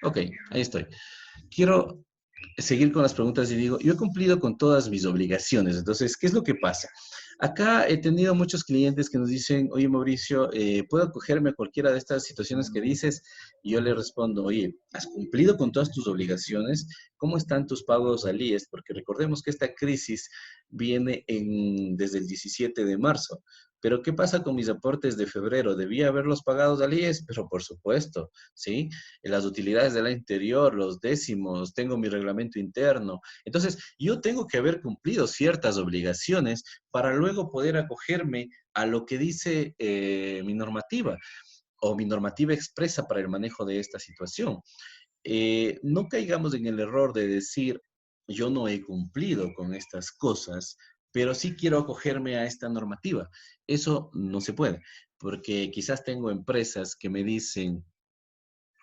Ok, ahí estoy. Quiero seguir con las preguntas y digo, yo he cumplido con todas mis obligaciones, entonces, ¿qué es lo que pasa? Acá he tenido muchos clientes que nos dicen, oye Mauricio, ¿puedo acogerme a cualquiera de estas situaciones que dices? Y yo le respondo, oye, ¿has cumplido con todas tus obligaciones? ¿Cómo están tus pagos al IES? Porque recordemos que esta crisis viene desde el 17 de marzo. Pero ¿qué pasa con mis aportes de febrero? Debía haberlos pagados al IES, pero por supuesto, ¿sí? Las utilidades del año anterior, los décimos, tengo mi reglamento interno. Entonces, yo tengo que haber cumplido ciertas obligaciones para luego poder acogerme a lo que dice mi normativa o mi normativa expresa para el manejo de esta situación. No caigamos en el error de decir, yo no he cumplido con estas cosas, pero sí quiero acogerme a esta normativa. Eso no se puede, porque quizás tengo empresas que me dicen,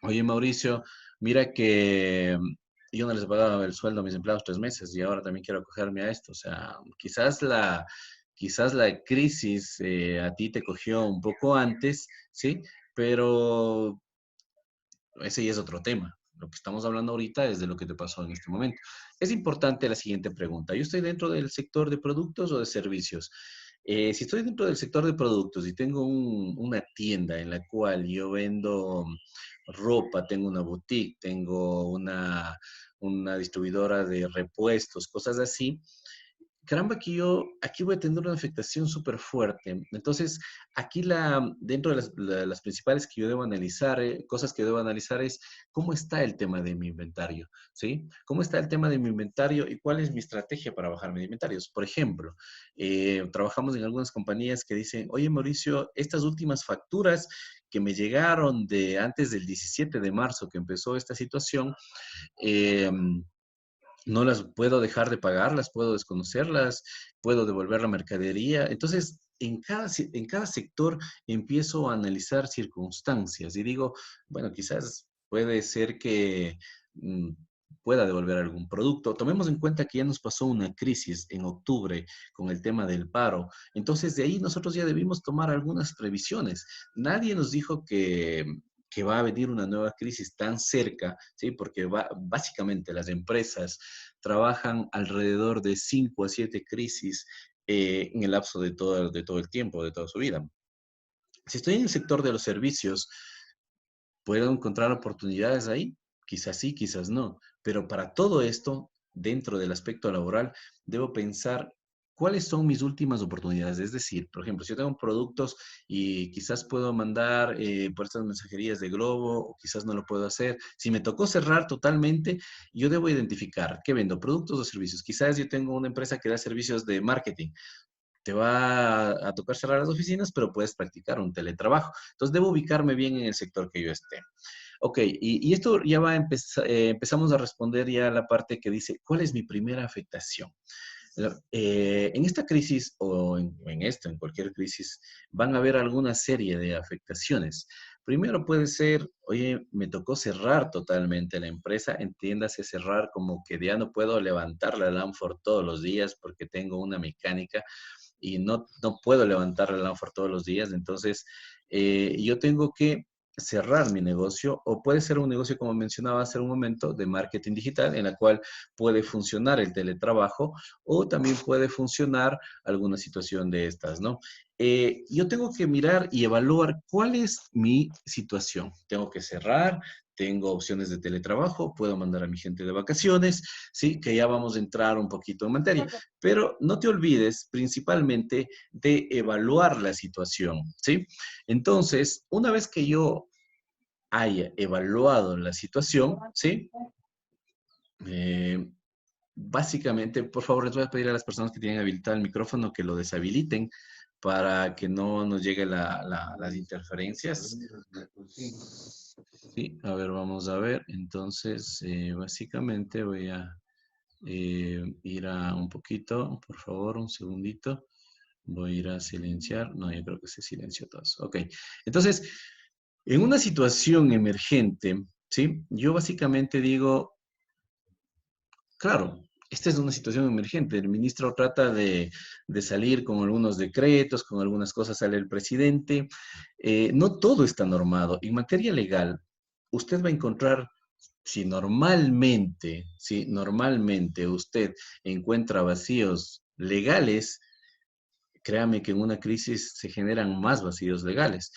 oye, Mauricio, mira que yo no les pagaba el sueldo a mis empleados 3 meses y ahora también quiero acogerme a esto. O sea, quizás la crisis a ti te cogió un poco antes, ¿sí? Pero ese ya es otro tema. Lo que estamos hablando ahorita es de lo que te pasó en este momento. Es importante la siguiente pregunta. ¿Yo estoy dentro del sector de productos o de servicios? Si estoy dentro del sector de productos y tengo una tienda en la cual yo vendo ropa, tengo una boutique, tengo una distribuidora de repuestos, cosas así, caramba, que yo aquí voy a tener una afectación súper fuerte. Entonces, aquí dentro de las principales que yo debo analizar, cosas que debo analizar es cómo está el tema de mi inventario, ¿sí? ¿Cómo está el tema de mi inventario y cuál es mi estrategia para bajar mis inventarios? Por ejemplo, trabajamos en algunas compañías que dicen, oye, Mauricio, estas últimas facturas que me llegaron de antes del 17 de marzo que empezó esta situación, eh, no las puedo dejar de pagar, las puedo desconocerlas, puedo devolver la mercadería. Entonces, en cada sector empiezo a analizar circunstancias y digo, bueno, quizás puede ser que mm, pueda devolver algún producto. Tomemos en cuenta que ya nos pasó una crisis en octubre con el tema del paro. Entonces, de ahí nosotros ya debimos tomar algunas previsiones. Nadie nos dijo que va a venir una nueva crisis tan cerca, ¿sí? Porque básicamente las empresas trabajan alrededor de 5 a 7 crisis en el lapso de todo el tiempo, de toda su vida. Si estoy en el sector de los servicios, ¿puedo encontrar oportunidades ahí? Quizás sí, quizás no. Pero para todo esto, dentro del aspecto laboral, debo pensar cuáles son mis últimas oportunidades. Es decir, por ejemplo, si yo tengo productos y quizás puedo mandar por estas mensajerías de Globo o quizás no lo puedo hacer. Si me tocó cerrar totalmente, yo debo identificar qué vendo, productos o servicios. Quizás yo tengo una empresa que da servicios de marketing. Te va a tocar cerrar las oficinas, pero puedes practicar un teletrabajo. Entonces, debo ubicarme bien en el sector que yo esté. Ok, y esto ya va a empezar, empezamos a responder ya a la parte que dice, ¿cuál es mi primera afectación? En esta crisis o en cualquier crisis, van a haber alguna serie de afectaciones. Primero puede ser, oye, me tocó cerrar totalmente la empresa, entiéndase cerrar como que ya no puedo levantar la Lanford todos los días porque tengo una mecánica y no puedo levantar la Lanford todos los días, entonces yo tengo que cerrar mi negocio o puede ser un negocio, como mencionaba hace un momento, de marketing digital en la cual puede funcionar el teletrabajo o también puede funcionar alguna situación de estas, ¿no? Yo tengo que mirar y evaluar cuál es mi situación. Tengo que cerrar, tengo opciones de teletrabajo, puedo mandar a mi gente de vacaciones, ¿sí? Que ya vamos a entrar un poquito en materia. Pero no te olvides principalmente de evaluar la situación, ¿sí? Entonces, una vez que yo haya evaluado la situación, ¿sí? Eh, Básicamente, por favor, les voy a pedir a las personas que tienen habilitado el micrófono que lo deshabiliten para que no nos llegue las interferencias. Sí, a ver, vamos a ver. Entonces, básicamente voy a ir a un poquito, por favor, un segundito. Voy a ir a silenciar. No, yo creo que se silenció todos. Ok. Entonces, en una situación emergente, ¿sí? Yo básicamente digo, claro, esta es una situación emergente. El ministro trata de salir con algunos decretos, con algunas cosas sale el presidente. No todo está normado. En materia legal, usted va a encontrar si normalmente usted encuentra vacíos legales, créame que en una crisis se generan más vacíos legales.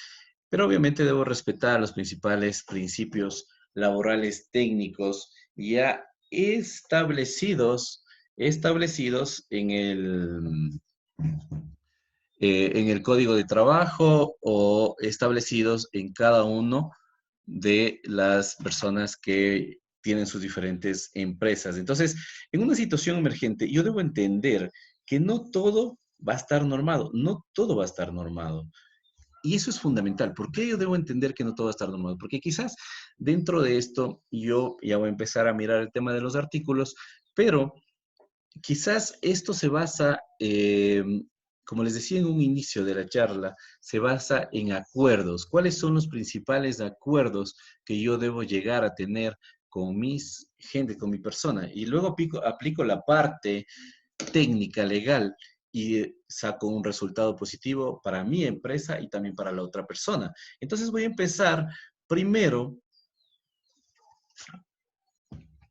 Pero obviamente debo respetar los principales principios laborales técnicos ya establecidos en el código de trabajo o establecidos en cada uno de las personas que tienen sus diferentes empresas. Entonces, en una situación emergente, yo debo entender que no todo va a estar normado, no todo va a estar normado. Y eso es fundamental. ¿Por qué yo debo entender que no todo va a estar normado? Porque quizás dentro de esto yo ya voy a empezar a mirar el tema de los artículos, pero quizás esto se basa, como les decía en un inicio de la charla, se basa en acuerdos. ¿Cuáles son los principales acuerdos que yo debo llegar a tener con mis gente, con mi persona? Y luego aplico la parte técnica, legal, y saco un resultado positivo para mi empresa y también para la otra persona. Entonces primero,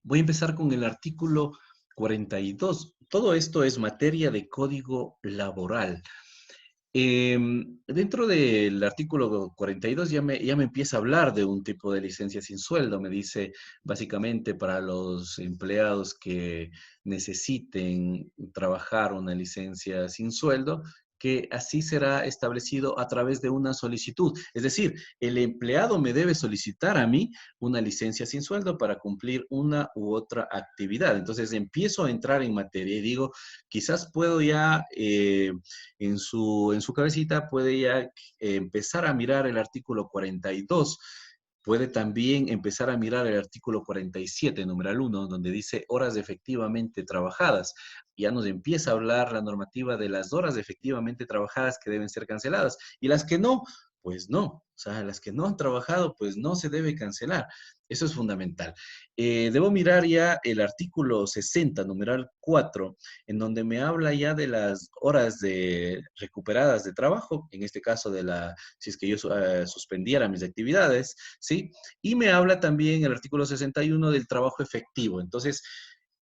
voy a empezar con el artículo 42. Todo esto es materia de código laboral. Dentro del artículo 42 ya me empieza a hablar de un tipo de licencia sin sueldo. Me dice básicamente para los empleados que necesiten trabajar una licencia sin sueldo, que así será establecido a través de una solicitud. Es decir, el empleado me debe solicitar a mí una licencia sin sueldo para cumplir una u otra actividad. Entonces empiezo a entrar en materia y digo, quizás puedo ya en su cabecita puede ya empezar a mirar el artículo 42. Puede también empezar a mirar el artículo 47, numeral 1, donde dice horas efectivamente trabajadas. Ya nos empieza a hablar la normativa de las horas efectivamente trabajadas que deben ser canceladas. Y las que no, pues no. O sea, las que no han trabajado, pues no se debe cancelar. Eso es fundamental. Debo mirar ya el artículo 60, numeral 4, en donde me habla ya de las horas recuperadas de trabajo, en este caso si es que yo suspendiera mis actividades, ¿sí? Y me habla también el artículo 61 del trabajo efectivo. Entonces,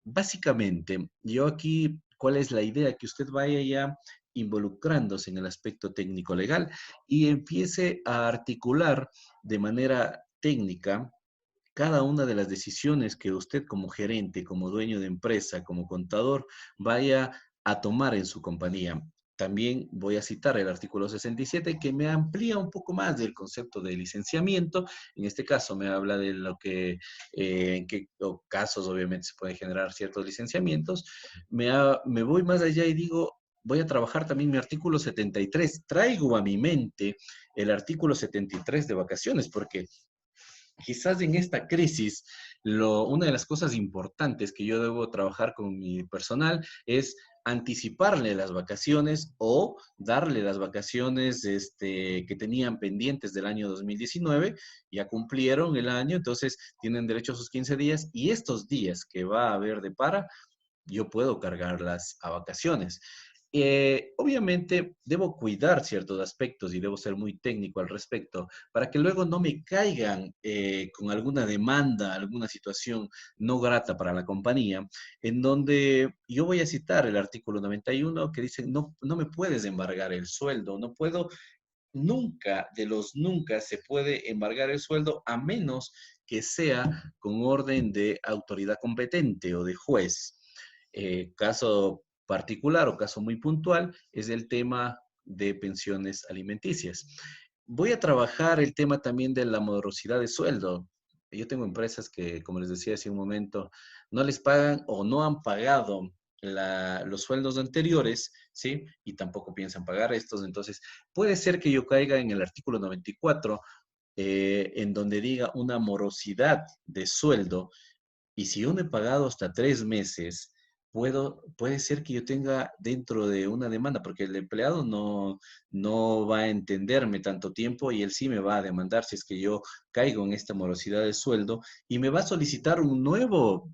básicamente, yo aquí, ¿cuál es la idea? Que usted vaya ya involucrándose en el aspecto técnico legal y empiece a articular de manera técnica cada una de las decisiones que usted como gerente, como dueño de empresa, como contador, vaya a tomar en su compañía. También voy a citar el artículo 67 que me amplía un poco más del concepto de licenciamiento. En este caso me habla de en qué casos obviamente se pueden generar ciertos licenciamientos. Me voy más allá y digo, voy a trabajar también mi artículo 73. Traigo a mi mente el artículo 73 de vacaciones porque quizás en esta crisis, una de las cosas importantes que yo debo trabajar con mi personal es anticiparle las vacaciones o darle las vacaciones que tenían pendientes del año 2019, ya cumplieron el año, entonces tienen derecho a sus 15 días y estos días que va a haber de para, yo puedo cargarlas a vacaciones. Obviamente debo cuidar ciertos aspectos y debo ser muy técnico al respecto para que luego no me caigan con alguna demanda, alguna situación no grata para la compañía, en donde yo voy a citar el artículo 91 que dice, no, no me puedes embargar el sueldo, no puedo, nunca, de los nunca se puede embargar el sueldo a menos que sea con orden de autoridad competente o de juez. Caso particular o caso muy puntual es el tema de pensiones alimenticias. Voy a trabajar el tema también de la morosidad de sueldo. Yo tengo empresas que, como les decía hace un momento, no les pagan o no han pagado los sueldos anteriores, ¿sí? Y tampoco piensan pagar estos. Entonces, puede ser que yo caiga en el artículo 94, en donde diga una morosidad de sueldo y si yo no he pagado hasta 3 meses, puede ser que yo tenga dentro de una demanda, porque el empleado no va a entenderme tanto tiempo y él sí me va a demandar si es que yo caigo en esta morosidad de sueldo y me va a solicitar un nuevo,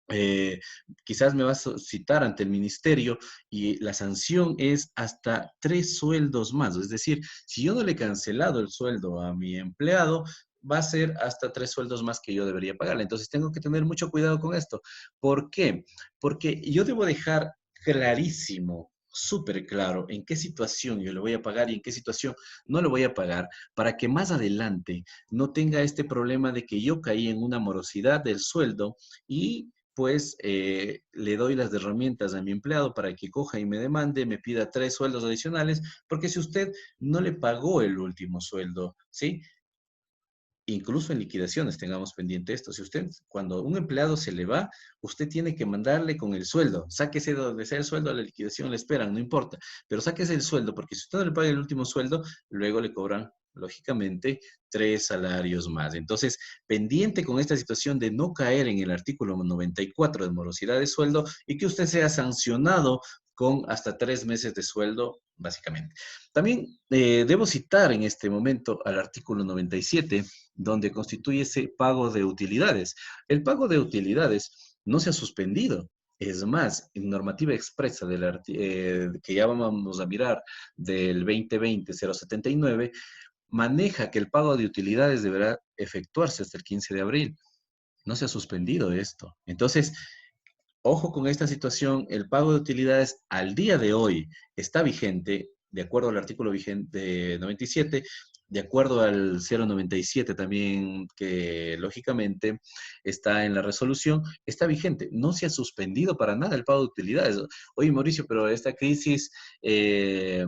eh, quizás me va a citar ante el ministerio y la sanción es hasta 3 sueldos más. Es decir, si yo no le he cancelado el sueldo a mi empleado, va a ser hasta 3 sueldos más que yo debería pagarle. Entonces tengo que tener mucho cuidado con esto. ¿Por qué? Porque yo debo dejar clarísimo, súper claro, en qué situación yo le voy a pagar y en qué situación no le voy a pagar, para que más adelante no tenga este problema de que yo caí en una morosidad del sueldo y pues le doy las herramientas a mi empleado para que coja y me demande, me pida 3 sueldos adicionales, porque si usted no le pagó el último sueldo, ¿sí? Incluso en liquidaciones, tengamos pendiente esto. Si usted, cuando un empleado se le va, usted tiene que mandarle con el sueldo. Sáquese de donde sea el sueldo, a la liquidación le esperan, no importa. Pero sáquese el sueldo, porque si usted no le paga el último sueldo, luego le cobran, lógicamente, 3 salarios más. Entonces, pendiente con esta situación de no caer en el artículo 94 de morosidad de sueldo y que usted sea sancionado con hasta 3 meses de sueldo, básicamente. También debo citar en este momento al artículo 97 donde constituye ese pago de utilidades. El pago de utilidades no se ha suspendido. Es más, en normativa expresa que ya vamos a mirar del 2020-079, maneja que el pago de utilidades deberá efectuarse hasta el 15 de abril. No se ha suspendido esto. Entonces, ojo con esta situación, el pago de utilidades al día de hoy está vigente, de acuerdo al artículo vigente 97, de acuerdo al 097 también, que lógicamente está en la resolución, está vigente. No se ha suspendido para nada el pago de utilidades. Oye, Mauricio, pero esta crisis se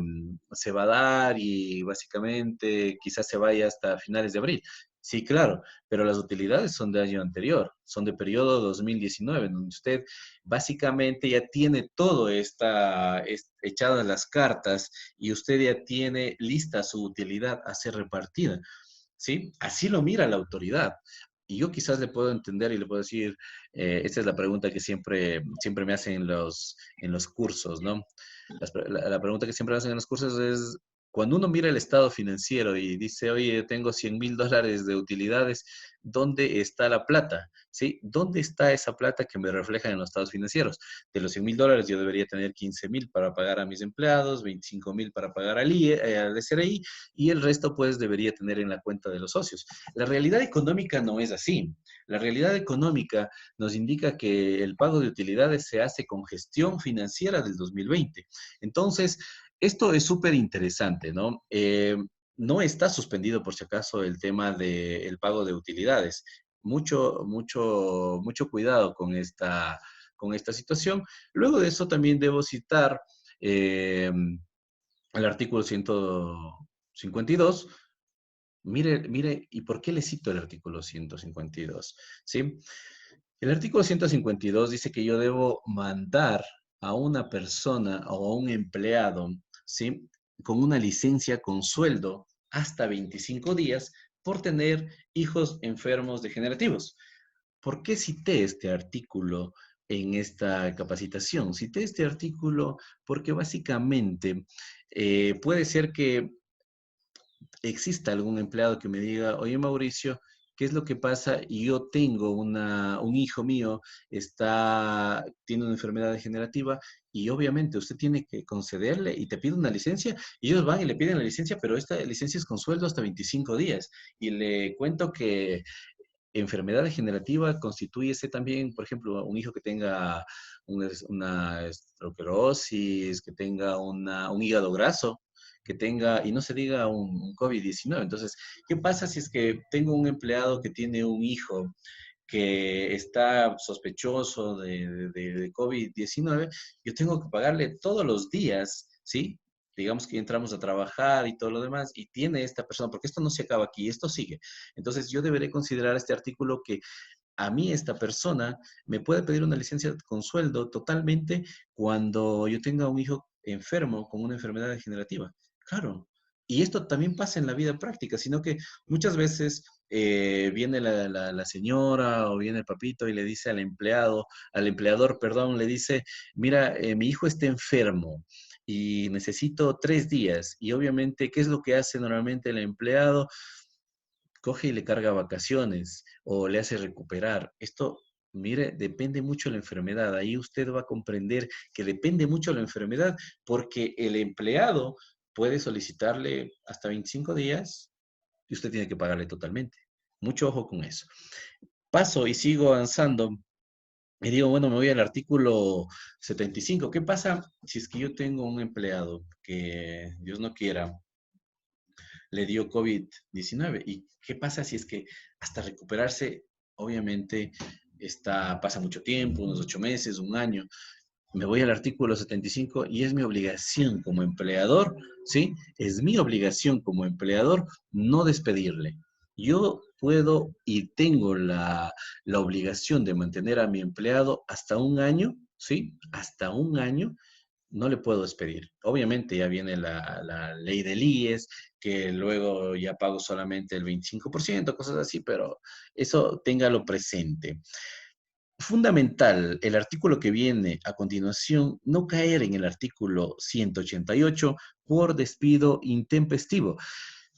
va a dar y básicamente quizás se vaya hasta finales de abril. Sí, claro, pero las utilidades son de año anterior, son de periodo 2019, donde usted básicamente ya tiene todo echadas las cartas y usted ya tiene lista su utilidad a ser repartida, ¿sí? Así lo mira la autoridad. Y yo quizás le puedo entender y le puedo decir, esta es la pregunta que siempre me hacen en los cursos, ¿no? La pregunta que siempre me hacen en los cursos es, cuando uno mira el estado financiero y dice, oye, tengo $100,000 de utilidades, ¿dónde está la plata? ¿Sí? ¿Dónde está esa plata que me refleja en los estados financieros? De los $100,000 yo debería tener 15,000 para pagar a mis empleados, 25,000 para pagar al SRI y el resto pues debería tener en la cuenta de los socios. La realidad económica no es así. La realidad económica nos indica que el pago de utilidades se hace con gestión financiera del 2020. Entonces, esto es súper interesante, ¿no? No está suspendido, por si acaso, el tema del pago de utilidades. Mucho, mucho, mucho cuidado con esta situación. Luego de eso también debo citar eh, el artículo 152. Mire, mire, ¿y por qué le cito el artículo 152? ¿Sí? El artículo 152 dice que yo debo mandar a una persona o a un empleado, ¿sí? Con una licencia con sueldo hasta 25 días por tener hijos enfermos degenerativos. ¿Por qué cité este artículo en esta capacitación? Cité este artículo porque básicamente puede ser que exista algún empleado que me diga, oye Mauricio, ¿qué es lo que pasa? Y yo tengo un hijo mío, tiene una enfermedad degenerativa y obviamente usted tiene que concederle y te pide una licencia y ellos van y le piden la licencia, pero esta licencia es con sueldo hasta 25 días. Y le cuento que enfermedad degenerativa constituye también, por ejemplo, un hijo que tenga una esclerosis, que tenga un hígado graso, que tenga, y no se diga un COVID-19. Entonces, ¿qué pasa si es que tengo un empleado que tiene un hijo que está sospechoso de COVID-19? Yo tengo que pagarle todos los días, ¿sí? Digamos que entramos a trabajar y todo lo demás, y tiene esta persona, porque esto no se acaba aquí, esto sigue. Entonces, yo deberé considerar este artículo que a mí esta persona me puede pedir una licencia con sueldo totalmente cuando yo tenga un hijo enfermo con una enfermedad degenerativa. Claro. Y esto también pasa en la vida práctica, sino que muchas veces viene la señora o viene el papito y le dice al empleador, perdón, le dice, mira, mi hijo está enfermo y necesito 3 días. Y obviamente, ¿qué es lo que hace normalmente el empleado? Coge y le carga vacaciones o le hace recuperar. Esto, mire, depende mucho de la enfermedad. Ahí usted va a comprender que depende mucho de la enfermedad porque el empleado puede solicitarle hasta 25 días y usted tiene que pagarle totalmente. Mucho ojo con eso. Paso y sigo avanzando. Y digo, bueno, me voy al artículo 75. ¿Qué pasa si es que yo tengo un empleado que, Dios no quiera, le dio COVID-19? ¿Y qué pasa si es que hasta recuperarse, obviamente, pasa mucho tiempo, unos 8 meses, un año? Me voy al artículo 75 y es mi obligación como empleador, ¿sí? Es mi obligación como empleador no despedirle. Yo puedo y tengo la obligación de mantener a mi empleado hasta un año, ¿sí? Hasta un año no le puedo despedir. Obviamente ya viene la ley del IES, que luego ya pago solamente el 25%, cosas así, pero eso téngalo presente. Fundamental el artículo que viene a continuación, no caer en el artículo 188 por despido intempestivo.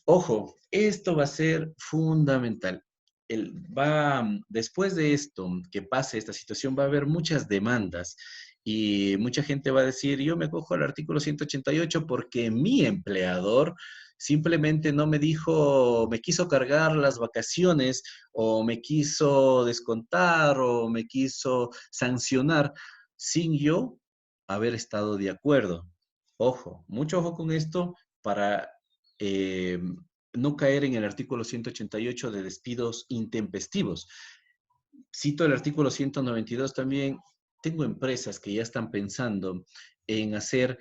Ojo, esto va a ser fundamental. Después de esto, que pase esta situación, va a haber muchas demandas y mucha gente va a decir, yo me cojo al artículo 188 porque mi empleador simplemente no me dijo, me quiso cargar las vacaciones o me quiso descontar o me quiso sancionar sin yo haber estado de acuerdo. Ojo, mucho ojo con esto para eh, no caer en el artículo 188 de despidos intempestivos. Cito el artículo 192 también. Tengo empresas que ya están pensando en hacer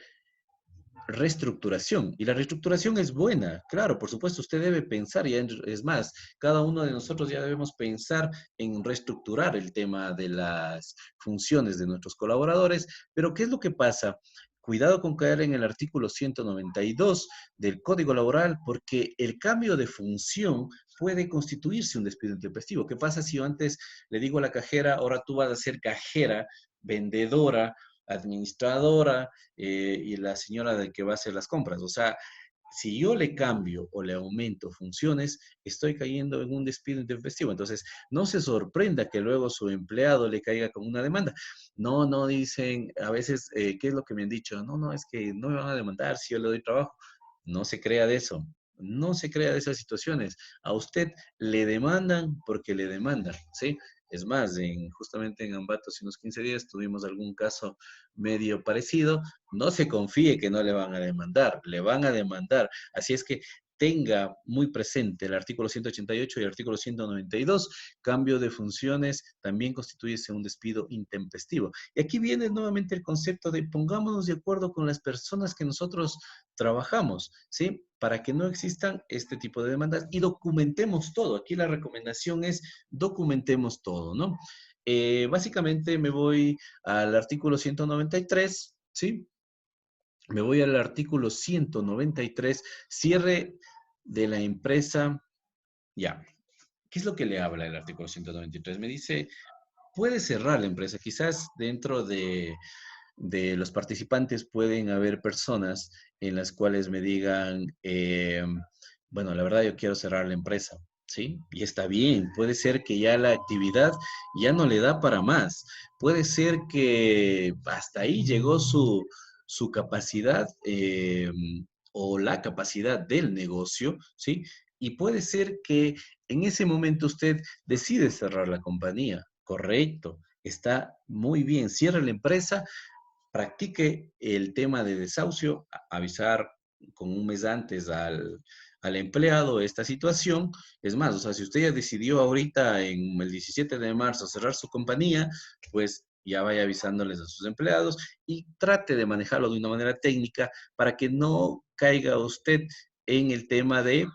reestructuración. Y la reestructuración es buena, claro, por supuesto, usted debe pensar, y es más, cada uno de nosotros ya debemos pensar en reestructurar el tema de las funciones de nuestros colaboradores, pero ¿qué es lo que pasa? Cuidado con caer en el artículo 192 del Código Laboral, porque el cambio de función puede constituirse un despido intempestivo. ¿Qué pasa si yo antes le digo a la cajera, ahora tú vas a ser cajera, vendedora, administradora, y la señora de que va a hacer las compras? O sea, si yo le cambio o le aumento funciones, estoy cayendo en un despido intempestivo. Entonces, no se sorprenda que luego su empleado le caiga con una demanda. No, no dicen, a veces, ¿qué es lo que me han dicho? No, no, es que no me van a demandar si yo le doy trabajo. No se crea de eso. No se crea de esas situaciones. A usted le demandan porque le demandan, ¿sí? Es más, justamente en Ambato hace unos 15 días tuvimos algún caso medio parecido. No se confíe que no le van a demandar, le van a demandar. Así es que tenga muy presente el artículo 188 y el artículo 192, cambio de funciones también constituye un despido intempestivo. Y aquí viene nuevamente el concepto de pongámonos de acuerdo con las personas que nosotros trabajamos, ¿sí? Para que no existan este tipo de demandas y documentemos todo. Aquí la recomendación es documentemos todo, ¿no? Básicamente me voy al artículo 193, ¿sí? Me voy al artículo 193, cierre de la empresa. Ya, ¿qué es lo que le habla el artículo 193? Me dice, puede cerrar la empresa. Quizás dentro de los participantes pueden haber personas en las cuales me digan, bueno, la verdad yo quiero cerrar la empresa, ¿sí? Y está bien, puede ser que ya la actividad ya no le da para más, puede ser que hasta ahí llegó su capacidad, o la capacidad del negocio, ¿sí? Y puede ser que en ese momento usted decide cerrar la compañía, correcto, está muy bien, cierre la empresa, practique el tema de desahucio, avisar con un mes antes al empleado esta situación. Es más, o sea, si usted ya decidió ahorita en el 17 de marzo cerrar su compañía, pues ya vaya avisándoles a sus empleados y trate de manejarlo de una manera técnica para que no caiga usted en el tema de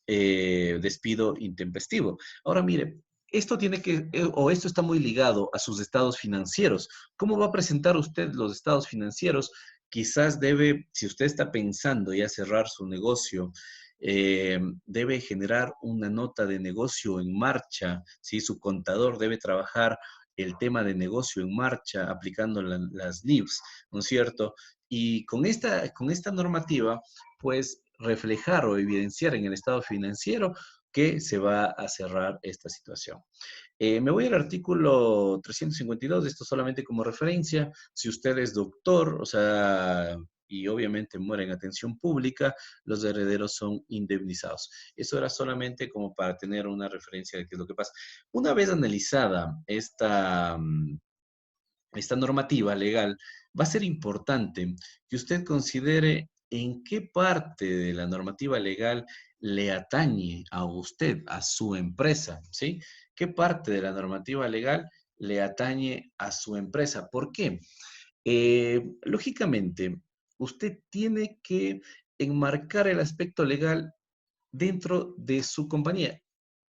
despido intempestivo. Ahora mire, esto tiene que, o esto está muy ligado a sus estados financieros. ¿Cómo va a presentar usted los estados financieros? Quizás debe, si usted está pensando ya cerrar su negocio, debe generar una nota de negocio en marcha, ¿sí? Su contador debe trabajar el tema de negocio en marcha aplicando las NIFs, ¿no es cierto? Y con esta normativa, pues reflejar o evidenciar en el estado financiero que se va a cerrar esta situación. Me voy al artículo 352, esto solamente como referencia. Si usted es doctor, o sea, y obviamente muere en atención pública, los herederos son indemnizados. Eso era solamente como para tener una referencia de qué es lo que pasa. Una vez analizada esta normativa legal, va a ser importante que usted considere en qué parte de la normativa legal le atañe a usted, a su empresa, ¿sí? ¿Qué parte de la normativa legal le atañe a su empresa? ¿Por qué? Lógicamente, usted tiene que enmarcar el aspecto legal dentro de su compañía.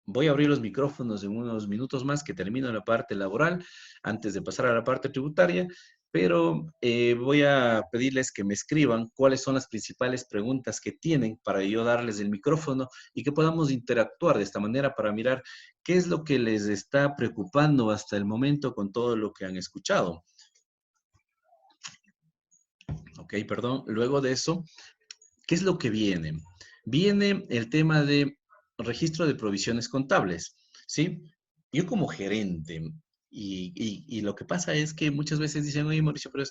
Voy a abrir los micrófonos en unos minutos más que termino la parte laboral antes de pasar a la parte tributaria, pero voy a pedirles que me escriban cuáles son las principales preguntas que tienen para yo darles el micrófono y que podamos interactuar de esta manera para mirar qué es lo que les está preocupando hasta el momento con todo lo que han escuchado. Ok, perdón. Luego de eso, ¿qué es lo que viene? Viene el tema de registro de provisiones contables, ¿sí? Yo como gerente, y lo que pasa es que muchas veces dicen, oye, Mauricio, pero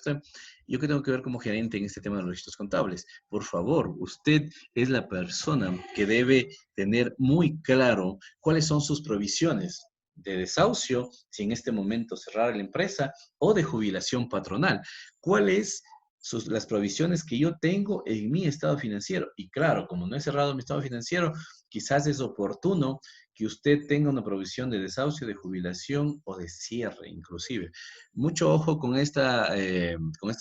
¿yo qué tengo que ver como gerente en este tema de los registros contables? Por favor, usted es la persona que debe tener muy claro cuáles son sus provisiones de desahucio, si en este momento cerrar la empresa, o de jubilación patronal. ¿Cuál es las provisiones que yo tengo en mi estado financiero? Y claro, como no he cerrado mi estado financiero, quizás es oportuno que usted tenga una provisión de desahucio, de jubilación o de cierre, inclusive. Mucho ojo con esta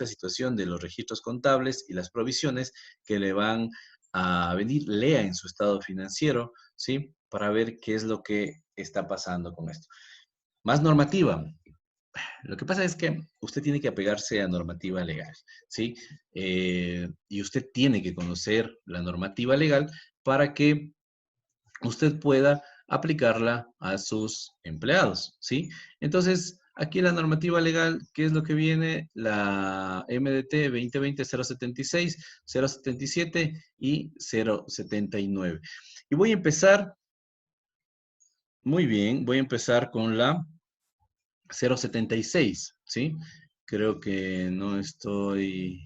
situación de los registros contables y las provisiones que le van a venir. Lea en su estado financiero, ¿sí? Para ver qué es lo que está pasando con esto. Más normativa. Lo que pasa es que usted tiene que apegarse a normativa legal, ¿sí? Y usted tiene que conocer la normativa legal para que usted pueda aplicarla a sus empleados, ¿sí? Entonces, aquí la normativa legal, ¿qué es lo que viene? La MDT 2020-076, 077 y 079. Y voy a empezar, muy bien, voy a empezar con la 076, ¿sí? Creo que no estoy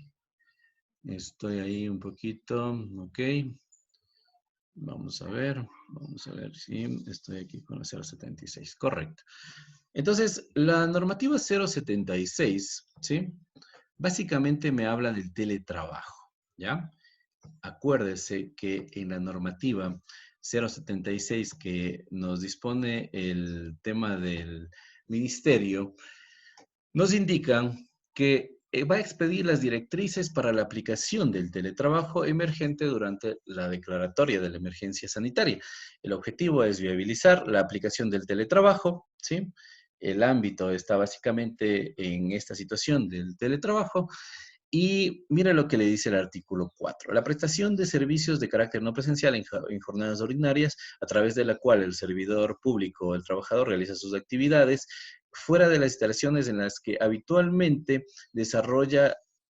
ahí un poquito, ok. Vamos a ver si estoy aquí con la 076, correcto. Entonces, la normativa 076, ¿sí? Básicamente me habla del teletrabajo, ¿ya? Acuérdese que en la normativa 076 que nos dispone el tema del ministerio, nos indican que va a expedir las directrices para la aplicación del teletrabajo emergente durante la declaratoria de la emergencia sanitaria. El objetivo es viabilizar la aplicación del teletrabajo, ¿sí? El ámbito está básicamente en esta situación del teletrabajo. Y mira lo que le dice el artículo 4. La prestación de servicios de carácter no presencial en jornadas ordinarias, a través de la cual el servidor público o el trabajador realiza sus actividades fuera de las instalaciones en las que habitualmente desarrolla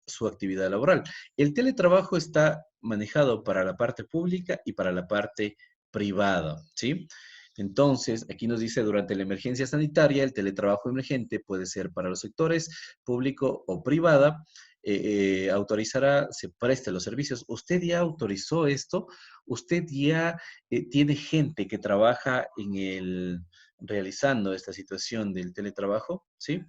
su actividad laboral. El teletrabajo está manejado para la parte pública y para la parte privada, ¿sí? Entonces, aquí nos dice, durante la emergencia sanitaria, el teletrabajo emergente puede ser para los sectores público o privada, autorizará, se preste los servicios. ¿Usted ya autorizó esto? ¿Usted ya tiene gente que trabaja realizando esta situación del teletrabajo? ¿Sí?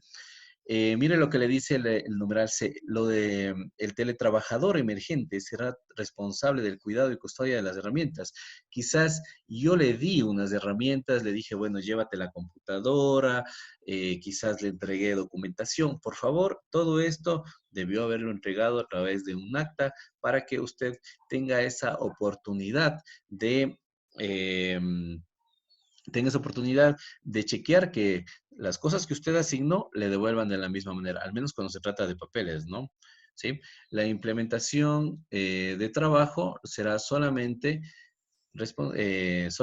Mire lo que le dice el numeral C, lo de el teletrabajador emergente será responsable del cuidado y custodia de las herramientas. Quizás yo le di unas herramientas, le dije, bueno, llévate la computadora, quizás le entregué documentación. Por favor, todo esto debió haberlo entregado a través de un acta para que usted tenga esa oportunidad de... tenga esa oportunidad de chequear que las cosas que usted asignó le devuelvan de la misma manera, al menos cuando se trata de papeles, ¿no? ¿Sí? La implementación de trabajo será solo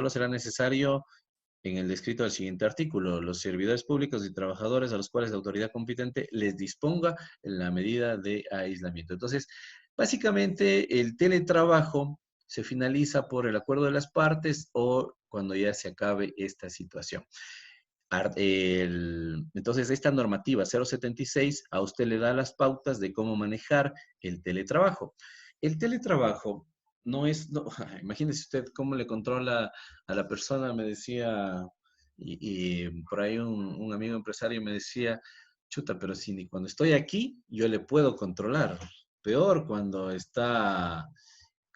será necesario en el descrito del siguiente artículo, los servidores públicos y trabajadores a los cuales la autoridad competente les disponga en la medida de aislamiento. Entonces, básicamente el teletrabajo se finaliza por el acuerdo de las partes o cuando ya se acabe esta situación. Entonces, esta normativa 076 a usted le da las pautas de cómo manejar el teletrabajo. El teletrabajo no es, no, imagínese usted cómo le controla a la persona, me decía, y por ahí un amigo empresario me decía, chuta, pero si ni cuando estoy aquí yo le puedo controlar, peor cuando está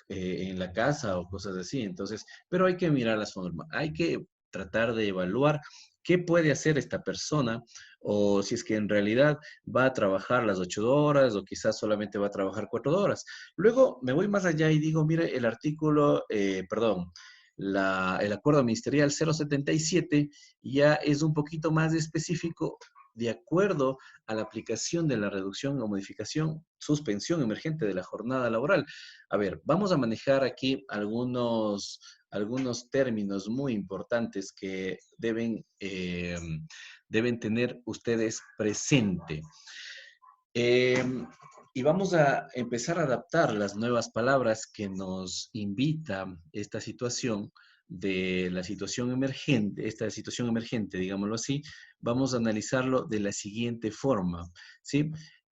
en la casa o cosas así. Entonces, pero hay que mirar las formas, hay que tratar de evaluar qué puede hacer esta persona o si es que en realidad va a trabajar las 8 horas o quizás solamente va a trabajar 4 horas. Luego me voy más allá y digo, mire, el artículo, perdón, el acuerdo ministerial 077 ya es un poquito más específico de acuerdo a la aplicación de la reducción o modificación, suspensión emergente de la jornada laboral. A ver, vamos a manejar aquí algunos términos muy importantes que deben tener ustedes presente. Eh, y vamos a empezar a adaptar las nuevas palabras que nos invita esta situación de la situación emergente, esta situación emergente, digámoslo así, vamos a analizarlo de la siguiente forma, ¿sí?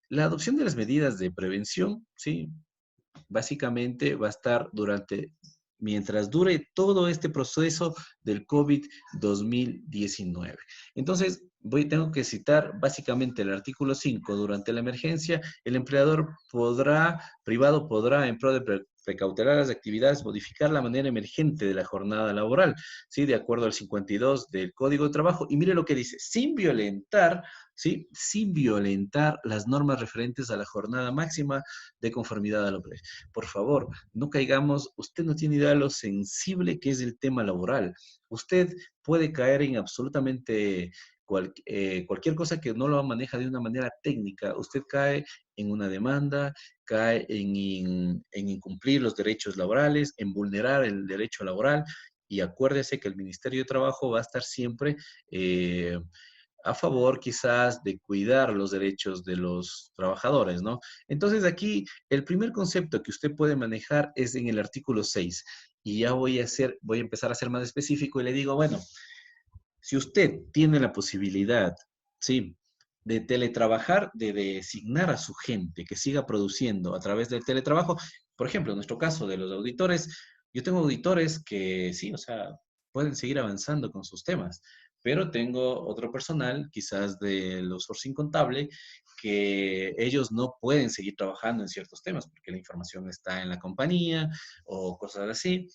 La adopción de las medidas de prevención, ¿sí? Básicamente va a estar mientras dure todo este proceso del COVID-2019. Entonces, tengo que citar básicamente el artículo 5. Durante la emergencia, el empleador privado podrá, en pro de precautelar las actividades, modificar la manera emergente de la jornada laboral, ¿sí? De acuerdo al 52 del Código de Trabajo. Y mire lo que dice, sin violentar, ¿sí? Sin violentar las normas referentes a la jornada máxima de conformidad a la ley. Por favor, no caigamos, usted no tiene idea de lo sensible que es el tema laboral. Usted puede caer en absolutamente cualquier cosa que no lo maneja de una manera técnica. Usted cae en una demanda, cae en incumplir los derechos laborales, en vulnerar el derecho laboral. Y acuérdese que el Ministerio de Trabajo va a estar siempre a favor quizás de cuidar los derechos de los trabajadores, ¿no? Entonces aquí el primer concepto que usted puede manejar es en el artículo 6 y ya voy a empezar a ser más específico y le digo, bueno, si usted tiene la posibilidad, ¿sí? De teletrabajar, de designar a su gente que siga produciendo a través del teletrabajo, por ejemplo, en nuestro caso de los auditores, yo tengo auditores que sí, o sea, pueden seguir avanzando con sus temas, pero tengo otro personal, quizás de los sourcing contable, que ellos no pueden seguir trabajando en ciertos temas porque la información está en la compañía o cosas así.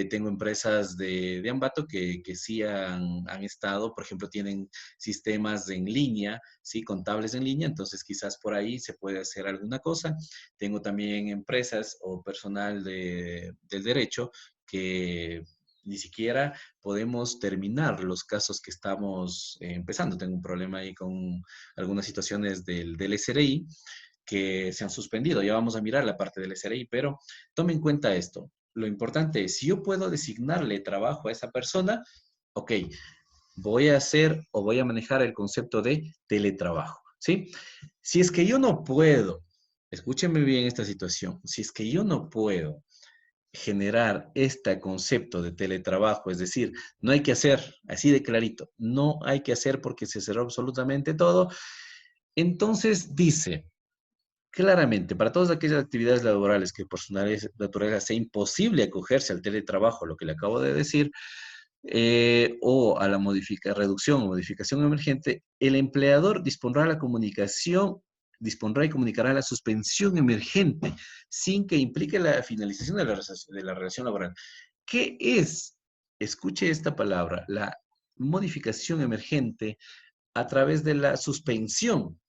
Tengo empresas de Ambato que sí han estado, por ejemplo, tienen sistemas en línea, sí, contables en línea, entonces quizás por ahí se puede hacer alguna cosa. Tengo también empresas o personal del derecho que ni siquiera podemos terminar los casos que estamos empezando. Tengo un problema ahí con algunas situaciones del SRI que se han suspendido. Ya vamos a mirar la parte del SRI, pero tome en cuenta esto. Lo importante es, si yo puedo designarle trabajo a esa persona, ok, voy a hacer o voy a manejar el concepto de teletrabajo, ¿sí? Si es que yo no puedo, escúcheme bien esta situación, si es que yo no puedo generar este concepto de teletrabajo, es decir, no hay que hacer, así de clarito, no hay que hacer porque se cerró absolutamente todo, entonces dice, claramente, para todas aquellas actividades laborales que por su naturaleza sea imposible acogerse al teletrabajo, lo que le acabo de decir, o a la reducción o modificación emergente, el empleador dispondrá y comunicará la suspensión emergente sin que implique la finalización de la relación laboral. ¿Qué es? Escuche esta palabra, la modificación emergente a través de la suspensión,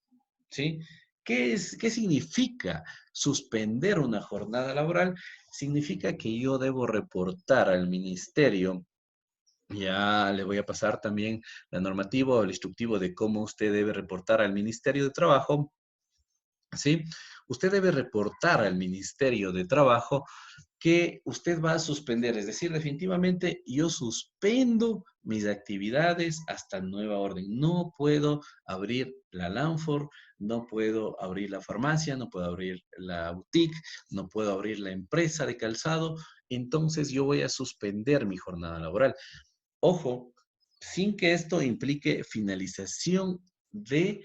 ¿sí? ¿Qué significa suspender una jornada laboral? Significa que yo debo reportar al ministerio. Ya le voy a pasar también la normativa o el instructivo de cómo usted debe reportar al Ministerio de Trabajo, ¿sí? Usted debe reportar al Ministerio de Trabajo que usted va a suspender, es decir, definitivamente yo suspendo mis actividades hasta nueva orden. No puedo abrir la Lanford, no puedo abrir la farmacia, no puedo abrir la boutique, no puedo abrir la empresa de calzado, entonces yo voy a suspender mi jornada laboral. Ojo, sin que esto implique finalización de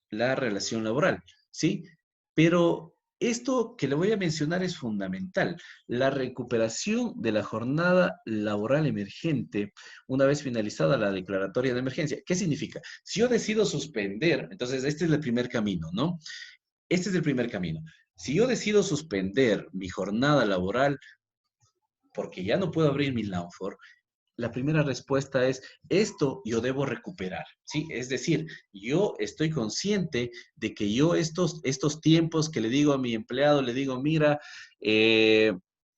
la relación laboral, ¿sí? Pero esto que le voy a mencionar es fundamental. La recuperación de la jornada laboral emergente una vez finalizada la declaratoria de emergencia. ¿Qué significa? Si yo decido suspender, entonces este es el primer camino, ¿no? Este es el primer camino. Si yo decido suspender mi jornada laboral porque ya no puedo abrir mi Lanford, la primera respuesta es, esto yo debo recuperar, ¿sí? Es decir, yo estoy consciente de que yo estos tiempos que le digo a mi empleado, le digo, mira,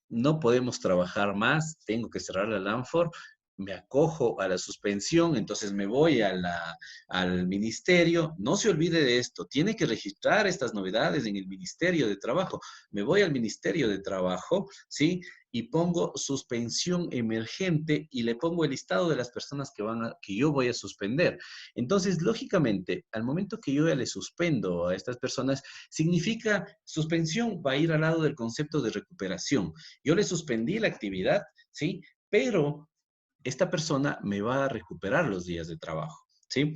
no podemos trabajar más, tengo que cerrar la Lanford, me acojo a la suspensión, entonces me voy al ministerio. No se olvide de esto, tiene que registrar estas novedades en el Ministerio de Trabajo. Me voy al Ministerio de Trabajo, ¿sí? Y pongo suspensión emergente y le pongo el listado de las personas que yo voy a suspender. Entonces, lógicamente, al momento que yo ya le suspendo a estas personas, significa suspensión va a ir al lado del concepto de recuperación. Yo le suspendí la actividad, ¿sí? Pero esta persona me va a recuperar los días de trabajo, ¿sí?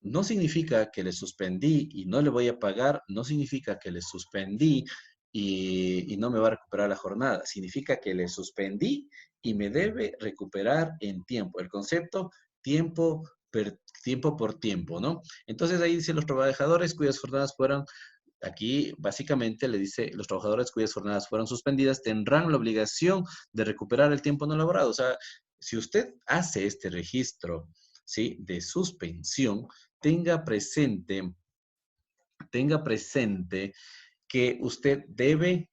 No significa que le suspendí y no le voy a pagar, no significa que le suspendí y no me va a recuperar la jornada, significa que le suspendí y me debe recuperar en tiempo. El concepto tiempo por tiempo, ¿no? Entonces ahí dice los trabajadores cuyas jornadas fueron. Aquí básicamente le dice, los trabajadores cuyas jornadas fueron suspendidas tendrán la obligación de recuperar el tiempo no laborado. O sea, si usted hace este registro, ¿sí? De suspensión, tenga presente, tenga presente que usted debe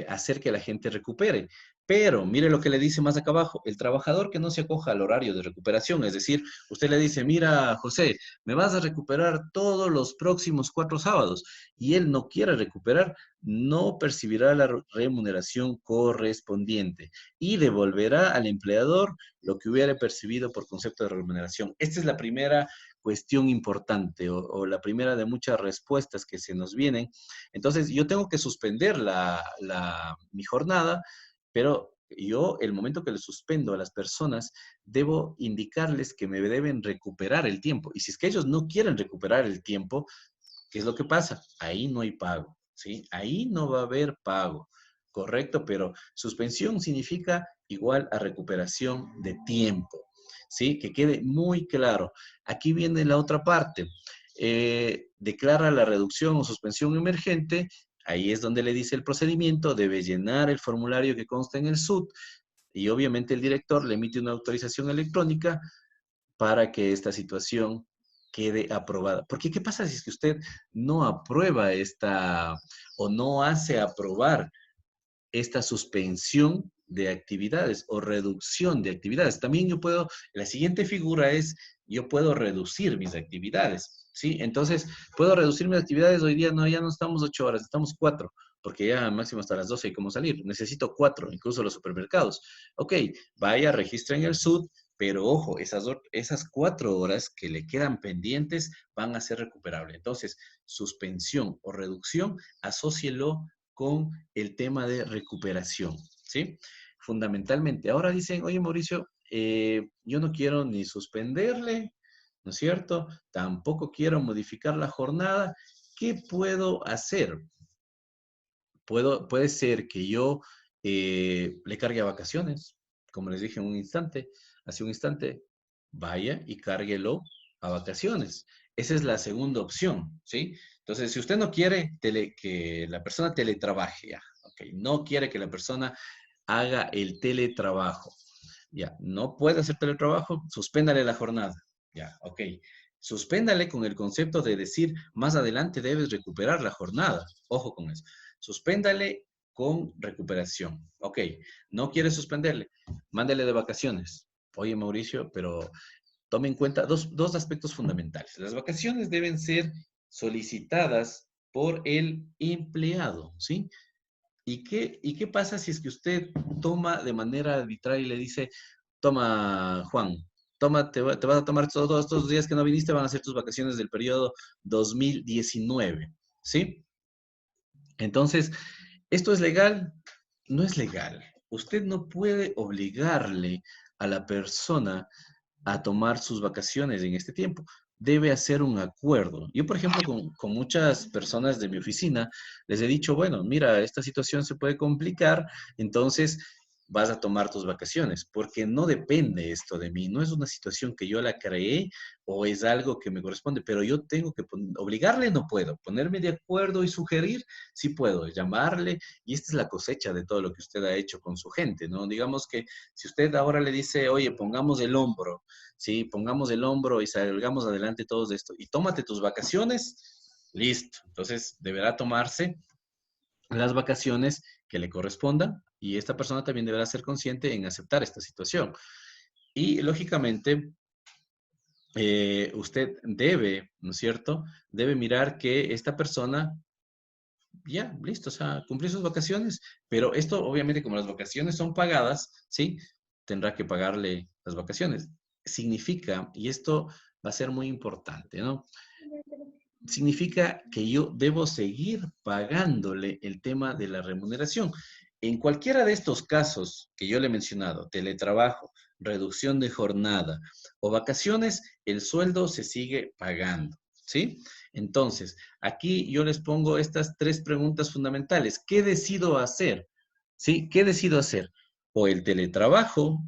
hacer que la gente recupere. Pero mire lo que le dice más acá abajo, el trabajador que no se acoja al horario de recuperación, es decir, usted le dice, mira, José, me vas a recuperar todos los próximos 4 sábados y él no quiere recuperar, no percibirá la remuneración correspondiente y devolverá al empleador lo que hubiera percibido por concepto de remuneración. Esta es la primera cuestión importante o la primera de muchas respuestas que se nos vienen. Entonces, yo tengo que suspender mi jornada, pero yo, el momento que le suspendo a las personas, debo indicarles que me deben recuperar el tiempo. Y si es que ellos no quieren recuperar el tiempo, ¿qué es lo que pasa? Ahí no hay pago, ¿sí? Ahí no va a haber pago, correcto, pero suspensión significa igual a recuperación de tiempo, ¿sí? Que quede muy claro. Aquí viene la otra parte. Declara la reducción o suspensión emergente. Ahí es donde le dice el procedimiento, debe llenar el formulario que consta en el SUT y obviamente el director le emite una autorización electrónica para que esta situación quede aprobada. Porque ¿qué pasa si es que usted no aprueba esta o no hace aprobar esta suspensión de actividades o reducción de actividades? También yo puedo, la siguiente figura es, yo puedo reducir mis actividades, ¿sí? Entonces, puedo reducir mis actividades, hoy día no, ya no estamos 8 horas, estamos 4, porque ya máximo hasta las 12 hay como salir, necesito 4, incluso los supermercados. Ok, vaya, registra en el SUD, pero ojo, esas 4 horas que le quedan pendientes van a ser recuperables. Entonces, suspensión o reducción, asócielo con el tema de recuperación, ¿sí? Fundamentalmente. Ahora dicen, oye Mauricio, yo no quiero ni suspenderle, ¿no es cierto? Tampoco quiero modificar la jornada. ¿Qué puedo hacer? Puede ser que yo le cargue a vacaciones, como les dije hace un instante, vaya y cárguelo a vacaciones. Esa es la segunda opción, ¿sí? Entonces, si usted no quiere que la persona teletrabaje, ya, ok, no quiere que la persona haga el teletrabajo, ya, no puede hacer teletrabajo, suspéndale la jornada, ya, ok. Suspéndale con el concepto de decir, más adelante debes recuperar la jornada. Ojo con eso. Suspéndale con recuperación. Ok, no quiere suspenderle, mándele de vacaciones. Oye, Mauricio, pero tome en cuenta dos aspectos fundamentales. Las vacaciones deben ser solicitadas por el empleado, ¿sí? ¿Y qué pasa si es que usted toma de manera arbitraria y le dice, toma, Juan, te vas a tomar todos estos días que no viniste, van a ser tus vacaciones del periodo 2019, ¿sí? Entonces, ¿esto es legal? No es legal. Usted no puede obligarle a la persona a tomar sus vacaciones en este tiempo. debe hacer un acuerdo. Yo, por ejemplo, con muchas personas de mi oficina, les he dicho, bueno, mira, esta situación se puede complicar, entonces vas a tomar tus vacaciones, porque no depende esto de mí, no es una situación que yo la creé o es algo que me corresponde, pero yo tengo que obligarle, no puedo, ponerme de acuerdo y sugerir, sí puedo, llamarle, y esta es la cosecha de todo lo que usted ha hecho con su gente, ¿no? Digamos que si usted ahora le dice, oye, pongamos el hombro, sí, pongamos el hombro y salgamos adelante todos de esto, y tómate tus vacaciones, listo, entonces deberá tomarse las vacaciones que le correspondan y esta persona también deberá ser consciente en aceptar esta situación. Y lógicamente, usted debe, ¿no es cierto? Debe mirar que esta persona, ya, listo, o sea, cumplir sus vacaciones, pero esto obviamente como las vacaciones son pagadas, ¿sí? Tendrá que pagarle las vacaciones. Significa, y esto va a ser muy importante, ¿no? Significa que yo debo seguir pagándole el tema de la remuneración. En cualquiera de estos casos que yo le he mencionado, teletrabajo, reducción de jornada o vacaciones, el sueldo se sigue pagando, ¿sí? Entonces, aquí yo les pongo estas tres preguntas fundamentales. ¿Qué decido hacer? ¿Sí? ¿Qué decido hacer? O el teletrabajo,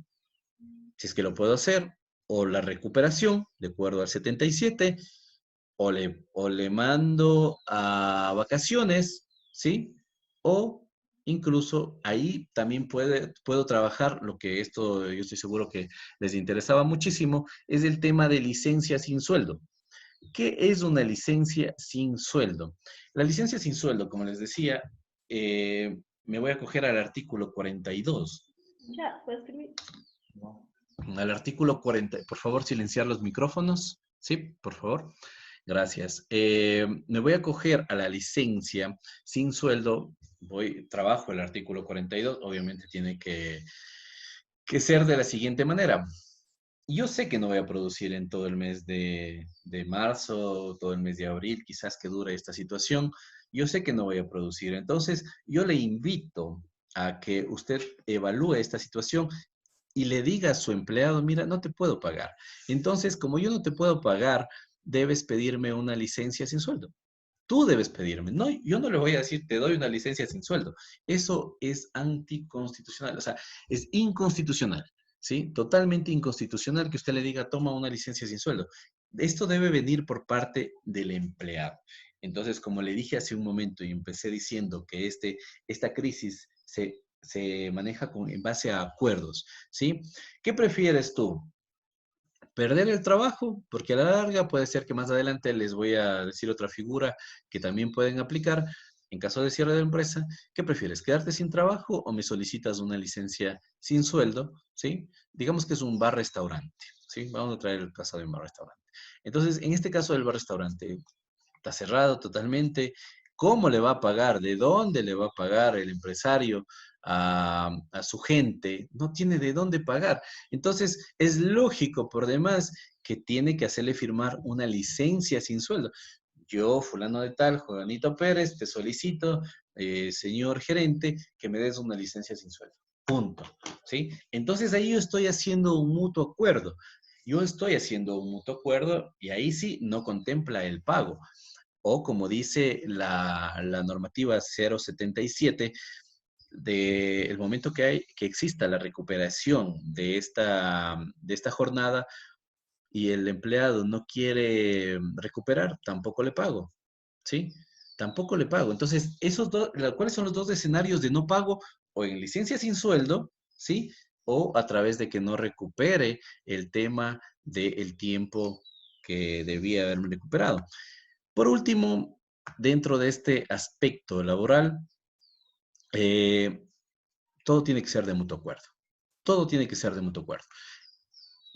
si es que lo puedo hacer, o la recuperación, de acuerdo al 77, o le mando a vacaciones, ¿sí? O incluso ahí también puedo trabajar, lo que esto yo estoy seguro que les interesaba muchísimo, es el tema de licencia sin sueldo. ¿Qué es una licencia sin sueldo? La licencia sin sueldo, como les decía, me voy a coger al artículo 42. Ya, puedes escribir. Al artículo 40, por favor, silenciar los micrófonos. Sí, por favor. Gracias. Me voy a coger a la licencia sin sueldo. Trabajo el artículo 42. Obviamente tiene que ser de la siguiente manera. Yo sé que no voy a producir en todo el mes de marzo, todo el mes de abril, quizás que dure esta situación. Yo sé que no voy a producir. Entonces, yo le invito a que usted evalúe esta situación y le diga a su empleado, mira, no te puedo pagar. Entonces, como yo no te puedo pagar, debes pedirme una licencia sin sueldo. Tú debes pedirme. No, yo no le voy a decir, te doy una licencia sin sueldo. Eso es anticonstitucional, o sea, es inconstitucional, ¿sí? Totalmente inconstitucional que usted le diga, toma una licencia sin sueldo. Esto debe venir por parte del empleado. Entonces, como le dije hace un momento y empecé diciendo que esta crisis se maneja en base a acuerdos, ¿sí? ¿Qué prefieres tú? ¿Perder el trabajo? Porque a la larga puede ser que más adelante les voy a decir otra figura que también pueden aplicar en caso de cierre de empresa. ¿Qué prefieres? ¿Quedarte sin trabajo o me solicitas una licencia sin sueldo? ¿Sí? Digamos que es un bar-restaurante, ¿sí? Vamos a traer el caso de un bar-restaurante. Entonces, en este caso del bar-restaurante, está cerrado totalmente. ¿Cómo le va a pagar? ¿De dónde le va a pagar el empresario a su gente? No tiene de dónde pagar. Entonces, es lógico por demás que tiene que hacerle firmar una licencia sin sueldo. Yo, fulano de tal, Juanito Pérez, te solicito, señor gerente, que me des una licencia sin sueldo. Punto. ¿Sí? Entonces ahí yo estoy haciendo un mutuo acuerdo. Yo estoy haciendo un mutuo acuerdo y ahí sí no contempla el pago o como dice la normativa 077, del momento que exista la recuperación de esta jornada y el empleado no quiere recuperar, tampoco le pago, ¿sí? Tampoco le pago. Entonces, ¿cuáles son los dos escenarios de no pago? O en licencia sin sueldo, ¿sí? O a través de que no recupere el tema del tiempo que debía haberme recuperado. Por último, dentro de este aspecto laboral, eh, todo tiene que ser de mutuo acuerdo. Todo tiene que ser de mutuo acuerdo.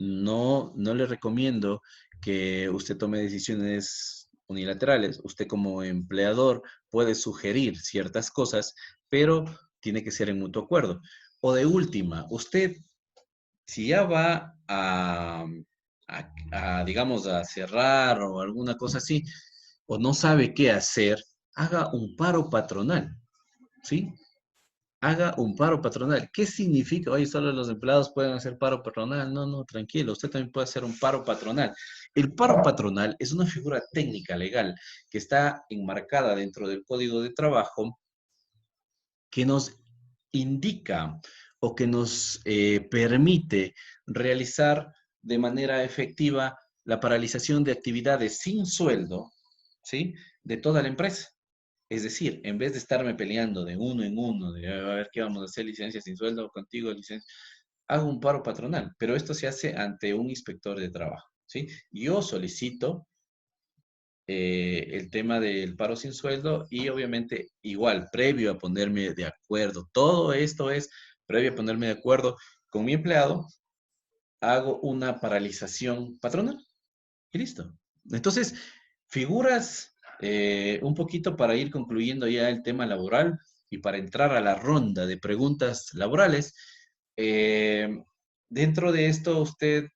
No, no le recomiendo que usted tome decisiones unilaterales. Usted como empleador puede sugerir ciertas cosas, pero tiene que ser en mutuo acuerdo. O de última, usted, si ya va digamos, a cerrar o alguna cosa así, o no sabe qué hacer, haga un paro patronal, ¿sí? haga un paro patronal. ¿Qué significa? Oye, solo los empleados pueden hacer paro patronal. No, no, tranquilo, usted también puede hacer un paro patronal. El paro patronal es una figura técnica legal que está enmarcada dentro del Código de Trabajo que nos indica o que nos permite realizar de manera efectiva la paralización de actividades sin sueldo, ¿sí? De toda la empresa. Es decir, en vez de estarme peleando de uno en uno, de a ver qué vamos a hacer, licencia sin sueldo, contigo, licencia, hago un paro patronal, pero esto se hace ante un inspector de trabajo, ¿sí? Yo solicito el tema del paro sin sueldo y obviamente igual, previo a ponerme de acuerdo, todo esto es previo a ponerme de acuerdo con mi empleado, hago una paralización patronal y listo. Entonces, figuras un poquito para ir concluyendo ya el tema laboral y para entrar a la ronda de preguntas laborales. eh, Dentro de esto, usted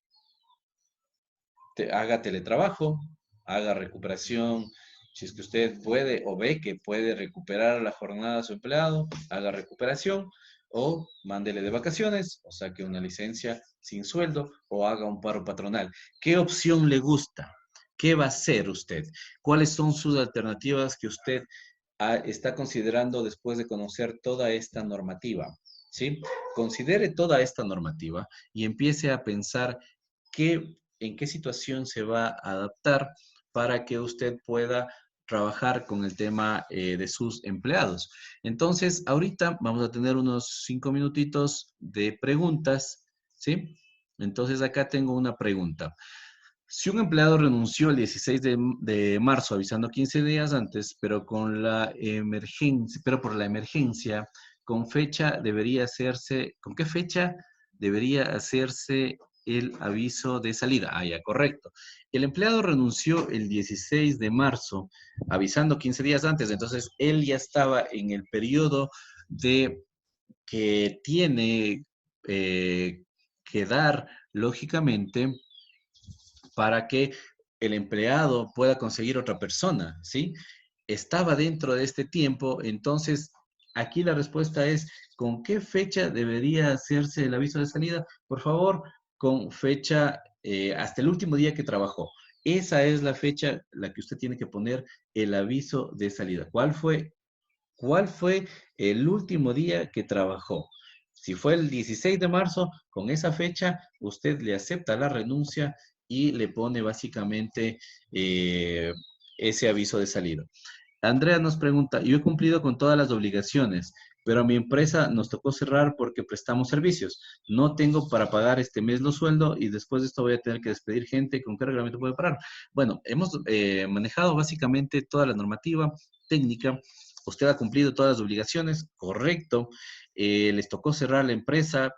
haga teletrabajo, haga recuperación. Si es que usted puede o ve que puede recuperar la jornada a su empleado, haga recuperación o mándele de vacaciones o saque una licencia sin sueldo o haga un paro patronal. ¿Qué opción le gusta? ¿Qué va a hacer usted? ¿Cuáles son sus alternativas que usted está considerando después de conocer toda esta normativa? ¿Sí? Considere toda esta normativa y empiece a pensar en qué situación se va a adaptar para que usted pueda trabajar con el tema de sus empleados. Entonces, ahorita vamos a tener unos 5 minutitos de preguntas, ¿sí? Entonces, acá tengo una pregunta. Si un empleado renunció el 16 de marzo, avisando 15 días antes, pero por la emergencia, ¿con fecha debería hacerse, con qué fecha debería hacerse el aviso de salida? Ah, ya, correcto. El empleado renunció el 16 de marzo, avisando 15 días antes, entonces él ya estaba en el periodo de que tiene que dar, lógicamente, para que el empleado pueda conseguir otra persona, ¿sí? Estaba dentro de este tiempo, entonces aquí la respuesta es, ¿con qué fecha debería hacerse el aviso de salida? Por favor, con fecha hasta el último día que trabajó. Esa es la fecha la que usted tiene que poner el aviso de salida. ¿Cuál fue el último día que trabajó? Si fue el 16 de marzo, con esa fecha usted le acepta la renuncia y le pone básicamente eh, ese aviso de salida. Andrea nos pregunta, yo he cumplido con todas las obligaciones, pero a mi empresa nos tocó cerrar porque prestamos servicios. No tengo para pagar este mes los sueldos y después de esto voy a tener que despedir gente. ¿Con qué reglamento puedo parar? Bueno, hemos manejado básicamente toda la normativa técnica. Usted ha cumplido todas las obligaciones, correcto. Les tocó cerrar la empresa.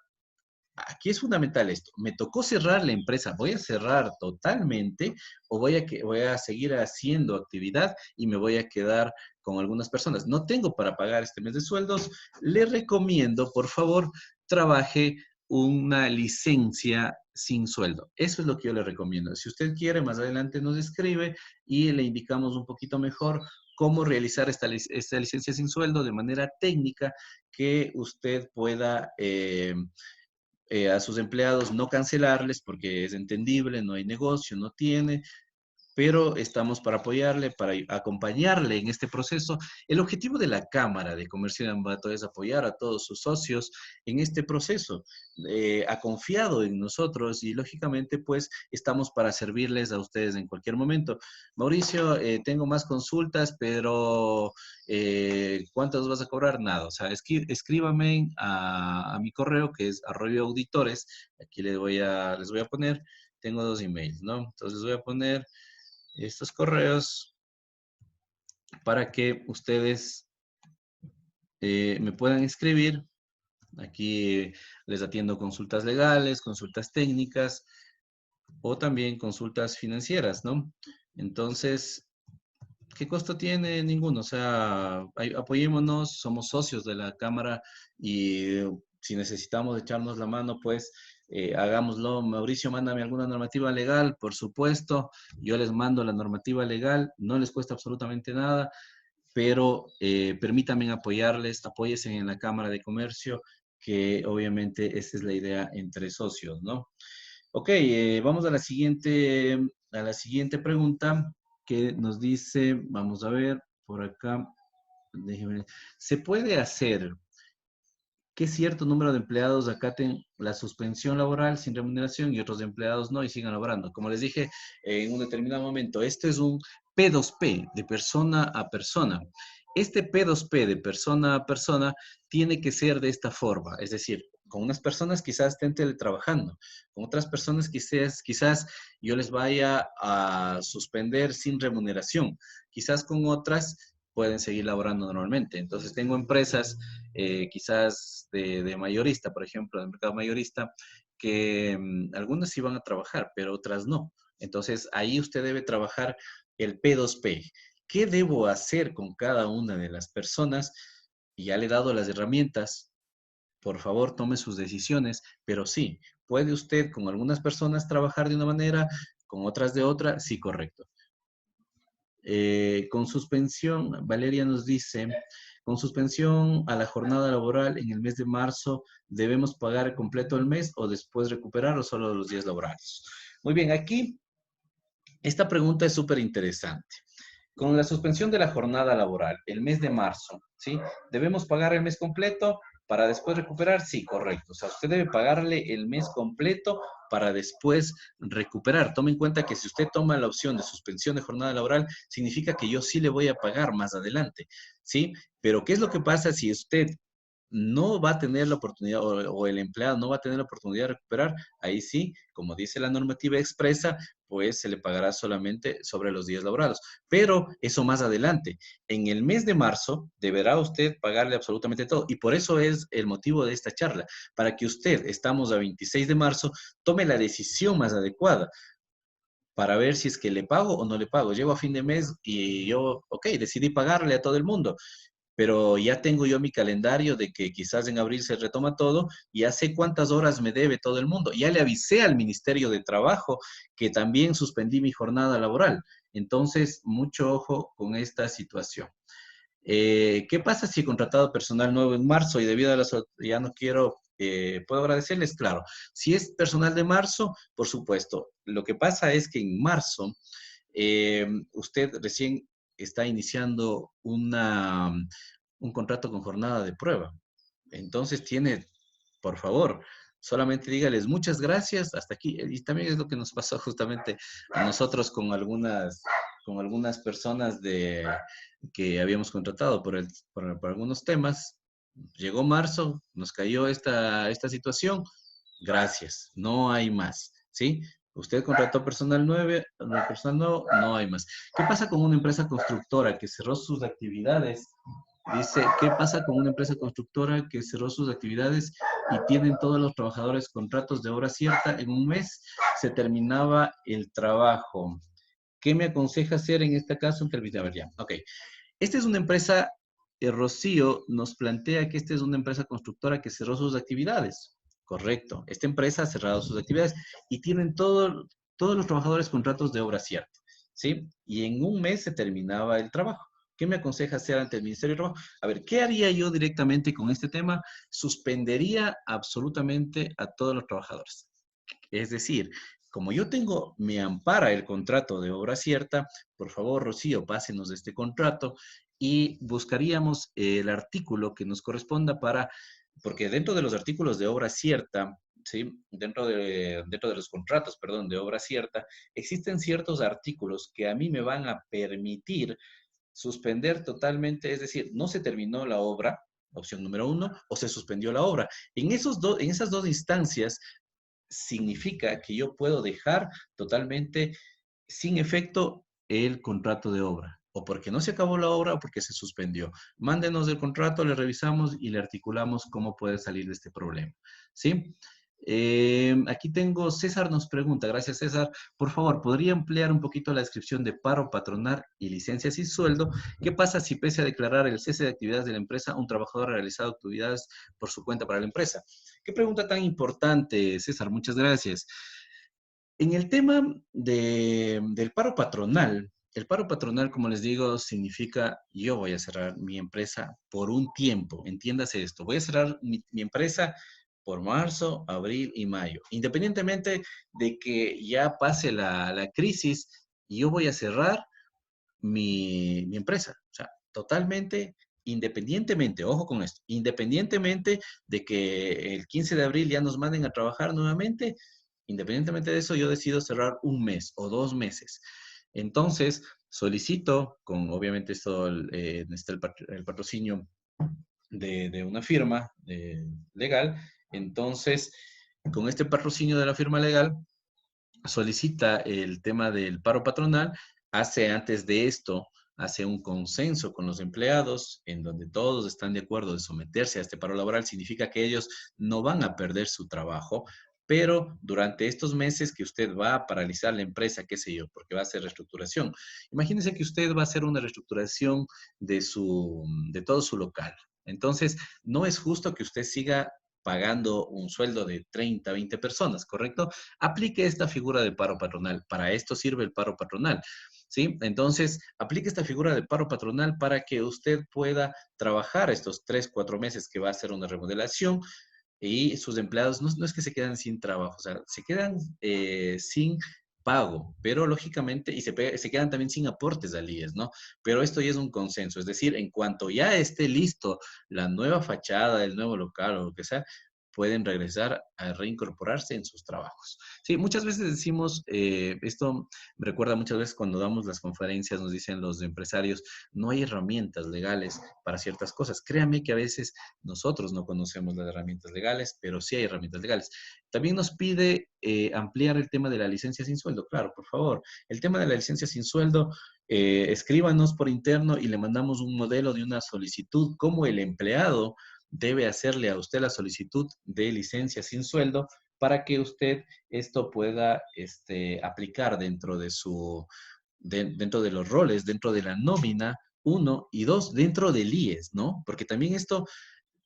Aquí es fundamental esto. Me tocó cerrar la empresa. ¿Voy a cerrar totalmente o voy a seguir haciendo actividad y me voy a quedar con algunas personas? No tengo para pagar este mes de sueldos. Le recomiendo, por favor, trabaje una licencia sin sueldo. Eso es lo que yo le recomiendo. Si usted quiere, más adelante nos escribe y le indicamos un poquito mejor cómo realizar esta licencia sin sueldo de manera técnica que usted pueda a sus empleados no cancelarles porque es entendible, no hay negocio, no tiene, pero estamos para apoyarle, para acompañarle en este proceso. El objetivo de la Cámara de Comercio de Ambato es apoyar a todos sus socios en este proceso. Ha confiado en nosotros y lógicamente pues estamos para servirles a ustedes en cualquier momento. Mauricio, tengo más consultas, pero ¿cuántas vas a cobrar? Nada, o sea, escríbame a mi correo que es Arroyo Auditores, aquí les voy a poner, tengo 2 emails, ¿no? Entonces voy a poner estos correos para que ustedes me puedan escribir. Aquí les atiendo consultas legales, consultas técnicas o también consultas financieras, ¿no? Entonces, ¿qué costo tiene? Ninguno. O sea, apoyémonos, somos socios de la Cámara y si necesitamos echarnos la mano, pues hagámoslo. Mauricio, mándame alguna normativa legal, por supuesto. Yo les mando la normativa legal, no les cuesta absolutamente nada. pero permítanme apoyarles, apóyense en la Cámara de Comercio, que obviamente esa es la idea entre socios, ¿no? Ok, vamos a la siguiente pregunta que nos dice, vamos a ver por acá, déjeme, ¿se puede hacer que cierto número de empleados acaten la suspensión laboral sin remuneración y otros empleados no y sigan laborando? Como les dije en un determinado momento, este es un P2P de persona a persona. Este P2P de persona a persona tiene que ser de esta forma, es decir, con unas personas quizás estén teletrabajando, con otras personas quizás yo les vaya a suspender sin remuneración, quizás con otras pueden seguir laborando normalmente. Entonces tengo empresas quizás de mayorista, por ejemplo, del mercado mayorista, que algunas sí van a trabajar, pero otras no. Entonces ahí usted debe trabajar el P2P. ¿Qué debo hacer con cada una de las personas? Y ya le he dado las herramientas. Por favor, tome sus decisiones, pero sí, puede usted con algunas personas trabajar de una manera, con otras de otra, sí, correcto. Con suspensión, Valeria nos dice, con suspensión a la jornada laboral en el mes de marzo, ¿debemos pagar completo el mes o después recuperar o solo los días laborales? Muy bien, aquí esta pregunta es súper interesante. Con la suspensión de la jornada laboral, el mes de marzo, ¿sí? ¿Debemos pagar el mes completo para después recuperar? Sí, correcto. O sea, usted debe pagarle el mes completo para después recuperar. Tome en cuenta que si usted toma la opción de suspensión de jornada laboral, significa que yo sí le voy a pagar más adelante, ¿sí? Pero ¿qué es lo que pasa si usted no va a tener la oportunidad o el empleado no va a tener la oportunidad de recuperar? Ahí sí, como dice la normativa expresa, pues se le pagará solamente sobre los días laborados. Pero eso más adelante. En el mes de marzo deberá usted pagarle absolutamente todo. Y por eso es el motivo de esta charla, para que usted, estamos a 26 de marzo, tome la decisión más adecuada para ver si es que le pago o no le pago. Llego a fin de mes y yo, ok, decidí pagarle a todo el mundo, pero ya tengo yo mi calendario de que quizás en abril se retoma todo y ya sé cuántas horas me debe todo el mundo. Ya le avisé al Ministerio de Trabajo que también suspendí mi jornada laboral. Entonces, mucho ojo con esta situación. ¿Qué pasa si he contratado personal nuevo en marzo y debido a las... ya no quiero... ¿puedo agradecerles? Claro. Si es personal de marzo, por supuesto. Lo que pasa es que en marzo usted recién está iniciando un contrato con jornada de prueba. Entonces tiene, por favor, solamente dígales muchas gracias hasta aquí. Y también es lo que nos pasó justamente a nosotros con algunas personas que habíamos contratado por algunos temas. Llegó marzo, nos cayó esta situación. Gracias, no hay más, ¿sí? Usted contrató personal nuevo, no hay más. ¿Qué pasa con una empresa constructora que cerró sus actividades? Dice, ¿qué pasa con una empresa constructora que cerró sus actividades y tienen todos los trabajadores contratos de hora cierta? En un mes se terminaba el trabajo. ¿Qué me aconseja hacer en este caso? A ver, ya. Ok. Esta es una empresa, Rocío nos plantea que esta es una empresa constructora que cerró sus actividades. Correcto. Esta empresa ha cerrado sus actividades y tienen todos los trabajadores contratos de obra cierta, ¿sí? Y en un mes se terminaba el trabajo. ¿Qué me aconseja hacer ante el Ministerio de Trabajo? A ver, ¿qué haría yo directamente con este tema? Suspendería absolutamente a todos los trabajadores. Es decir, como yo tengo, me ampara el contrato de obra cierta, por favor, Rocío, pásenos este contrato y buscaríamos el artículo que nos corresponda porque dentro de los artículos de obra cierta, ¿sí? Dentro de los contratos, perdón, de obra cierta, existen ciertos artículos que a mí me van a permitir suspender totalmente, es decir, no se terminó la obra, opción número uno, o se suspendió la obra. En esas dos instancias, significa que yo puedo dejar totalmente sin efecto el contrato de obra, o porque no se acabó la obra o porque se suspendió. Mándenos el contrato, le revisamos y le articulamos cómo puede salir de este problema. ¿Sí? Aquí tengo, César nos pregunta, gracias César, por favor, ¿podría ampliar un poquito la descripción de paro patronal y licencias sin sueldo? ¿Qué pasa si pese a declarar el cese de actividades de la empresa, un trabajador ha realizado actividades por su cuenta para la empresa? Qué pregunta tan importante, César, muchas gracias. En el tema del paro patronal, El paro patronal, como les digo, significa yo voy a cerrar mi empresa por un tiempo. Entiéndase esto. Voy a cerrar mi empresa por marzo, abril y mayo. Independientemente de que ya pase la crisis, yo voy a cerrar mi empresa. O sea, totalmente independientemente, ojo con esto, independientemente de que el 15 de abril ya nos manden a trabajar nuevamente, independientemente de eso, yo decido cerrar un mes o 2 meses. Entonces, solicito, con obviamente esto, está el patrocinio de una firma legal, entonces, con este patrocinio de la firma legal, solicita el tema del paro patronal, hace antes de esto, hace un consenso con los empleados en donde todos están de acuerdo de someterse a este paro laboral, significa que ellos no van a perder su trabajo, pero durante estos meses que usted va a paralizar la empresa, qué sé yo, porque va a hacer reestructuración. Imagínese que usted va a hacer una reestructuración de todo su local. Entonces, no es justo que usted siga pagando un sueldo de 30, 20 personas, ¿correcto? Aplique esta figura de paro patronal. Para esto sirve el paro patronal. ¿Sí? Entonces, aplique esta figura de paro patronal para que usted pueda trabajar estos 3, 4 meses que va a hacer una remodelación y sus empleados no es que se quedan sin trabajo, o sea, se quedan sin pago, pero lógicamente, y se quedan también sin aportes al IES, ¿no? Pero esto ya es un consenso, es decir, en cuanto ya esté listo la nueva fachada, el nuevo local o lo que sea, pueden regresar a reincorporarse en sus trabajos. Sí, muchas veces decimos, esto me recuerda muchas veces cuando damos las conferencias, nos dicen los empresarios, no hay herramientas legales para ciertas cosas. Créanme que a veces nosotros no conocemos las herramientas legales, pero sí hay herramientas legales. También nos pide ampliar el tema de la licencia sin sueldo. Claro, por favor. El tema de la licencia sin sueldo, escríbanos por interno y le mandamos un modelo de una solicitud, como el empleado debe hacerle a usted la solicitud de licencia sin sueldo para que usted esto pueda aplicar dentro de dentro de los roles, dentro de la nómina, uno, y dos, dentro del IES, ¿no? Porque también esto,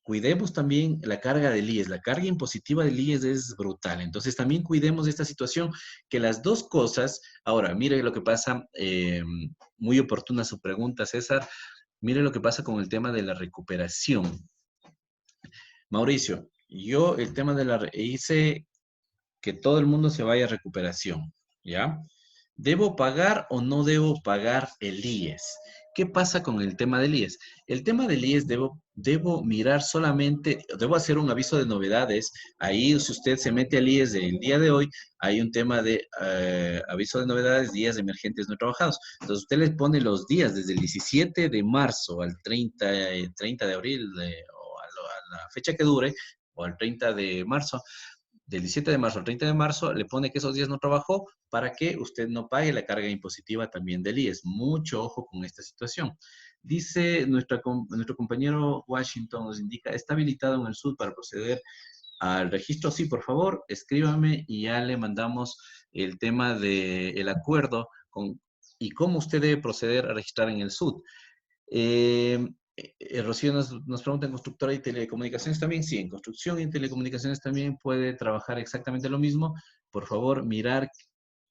cuidemos también la carga del IES, la carga impositiva del IES es brutal, entonces también cuidemos de esta situación, que las dos cosas, ahora, mire lo que pasa, muy oportuna su pregunta, César, mire lo que pasa con el tema de la recuperación. Mauricio, yo el tema de hice que todo el mundo se vaya a recuperación, ¿ya? ¿Debo pagar o no debo pagar el IES? ¿Qué pasa con el tema del IES? El tema del IES debo mirar solamente, debo hacer un aviso de novedades. Ahí, si usted se mete al IES del día de hoy, hay un tema de aviso de novedades, días emergentes no trabajados. Entonces, usted le pone los días desde el 17 de marzo al 30 de abril o a la fecha que dure, o al 30 de marzo, del 17 de marzo al 30 de marzo, le pone que esos días no trabajó para que usted no pague la carga impositiva también del IES. Mucho ojo con esta situación. Dice nuestro compañero Washington, nos indica, ¿está habilitado en el SUD para proceder al registro? Sí, por favor, escríbame y ya le mandamos el tema del acuerdo y cómo usted debe proceder a registrar en el SUD. Rocío nos pregunta, ¿en constructora y telecomunicaciones también? Sí, en construcción y telecomunicaciones también puede trabajar exactamente lo mismo. Por favor, mirar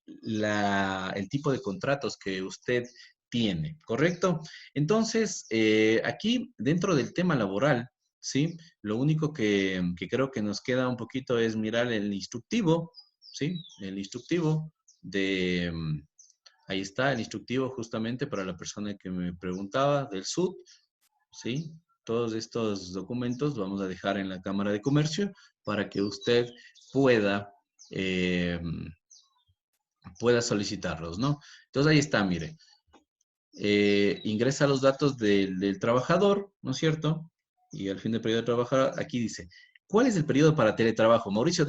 el tipo de contratos que usted tiene, ¿correcto? Entonces, aquí, dentro del tema laboral, ¿sí? Lo único que creo que nos queda un poquito es mirar el instructivo, ¿sí? El instructivo de... Ahí está el instructivo justamente para la persona que me preguntaba del SUD, ¿sí? Todos estos documentos vamos a dejar en la Cámara de Comercio para que usted pueda, eh, pueda solicitarlos, ¿no? Entonces ahí está, mire. Ingresa los datos del trabajador, ¿no es cierto? Y al fin del periodo de trabajar, aquí dice, ¿cuál es el periodo para teletrabajo? Mauricio,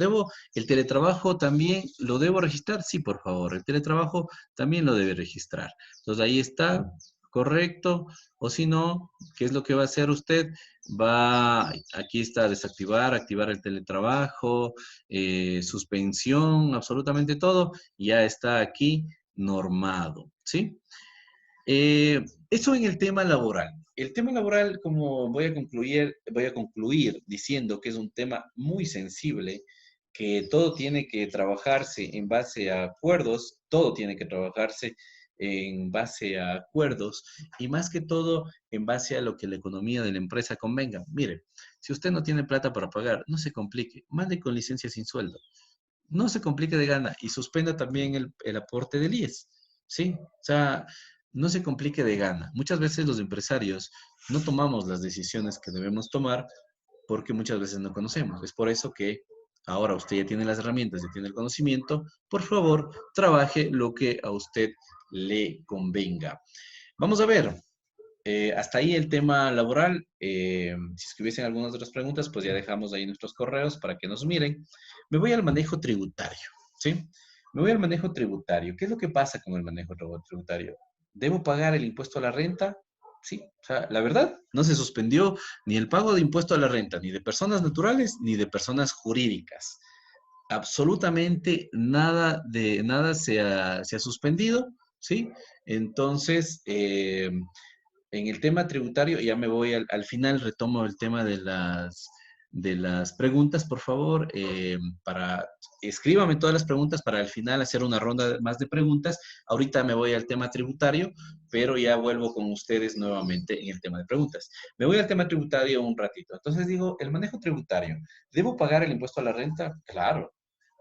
el teletrabajo también lo debo registrar? Sí, por favor, el teletrabajo también lo debe registrar. Entonces ahí está, correcto, o si no, ¿qué es lo que va a hacer usted? Aquí está, desactivar, activar el teletrabajo, suspensión, absolutamente todo, ya está aquí normado, ¿sí? Eso en el tema laboral. El tema laboral, como voy a concluir diciendo que es un tema muy sensible, que todo tiene que trabajarse en base a acuerdos, todo tiene que trabajarse en base a acuerdos y más que todo en base a lo que la economía de la empresa convenga. Mire, si usted no tiene plata para pagar, no se complique, mande con licencia sin sueldo. No se complique de gana y suspenda también el aporte del IES, ¿sí? O sea, no se complique de gana. Muchas veces los empresarios no tomamos las decisiones que debemos tomar porque muchas veces no conocemos. Es por eso que ahora usted ya tiene las herramientas, ya tiene el conocimiento. Por favor, trabaje lo que a usted le convenga. Vamos a ver. Hasta ahí el tema laboral. Si es que hubiesen algunas otras preguntas, pues ya dejamos ahí nuestros correos para que nos miren. Me voy al manejo tributario, ¿sí? Me voy al manejo tributario. ¿Qué es lo que pasa con el manejo tributario? ¿Debo pagar el impuesto a la renta? Sí, o sea, la verdad, no se suspendió ni el pago de impuesto a la renta, ni de personas naturales, ni de personas jurídicas. Absolutamente nada se ha suspendido, ¿sí? Entonces, en el tema tributario, ya me voy al final, retomo el tema de las preguntas, por favor, escríbame todas las preguntas para al final hacer una ronda más de preguntas. Ahorita me voy al tema tributario, pero ya vuelvo con ustedes nuevamente en el tema de preguntas. Me voy al tema tributario un ratito. Entonces digo, el manejo tributario, ¿debo pagar el impuesto a la renta? Claro.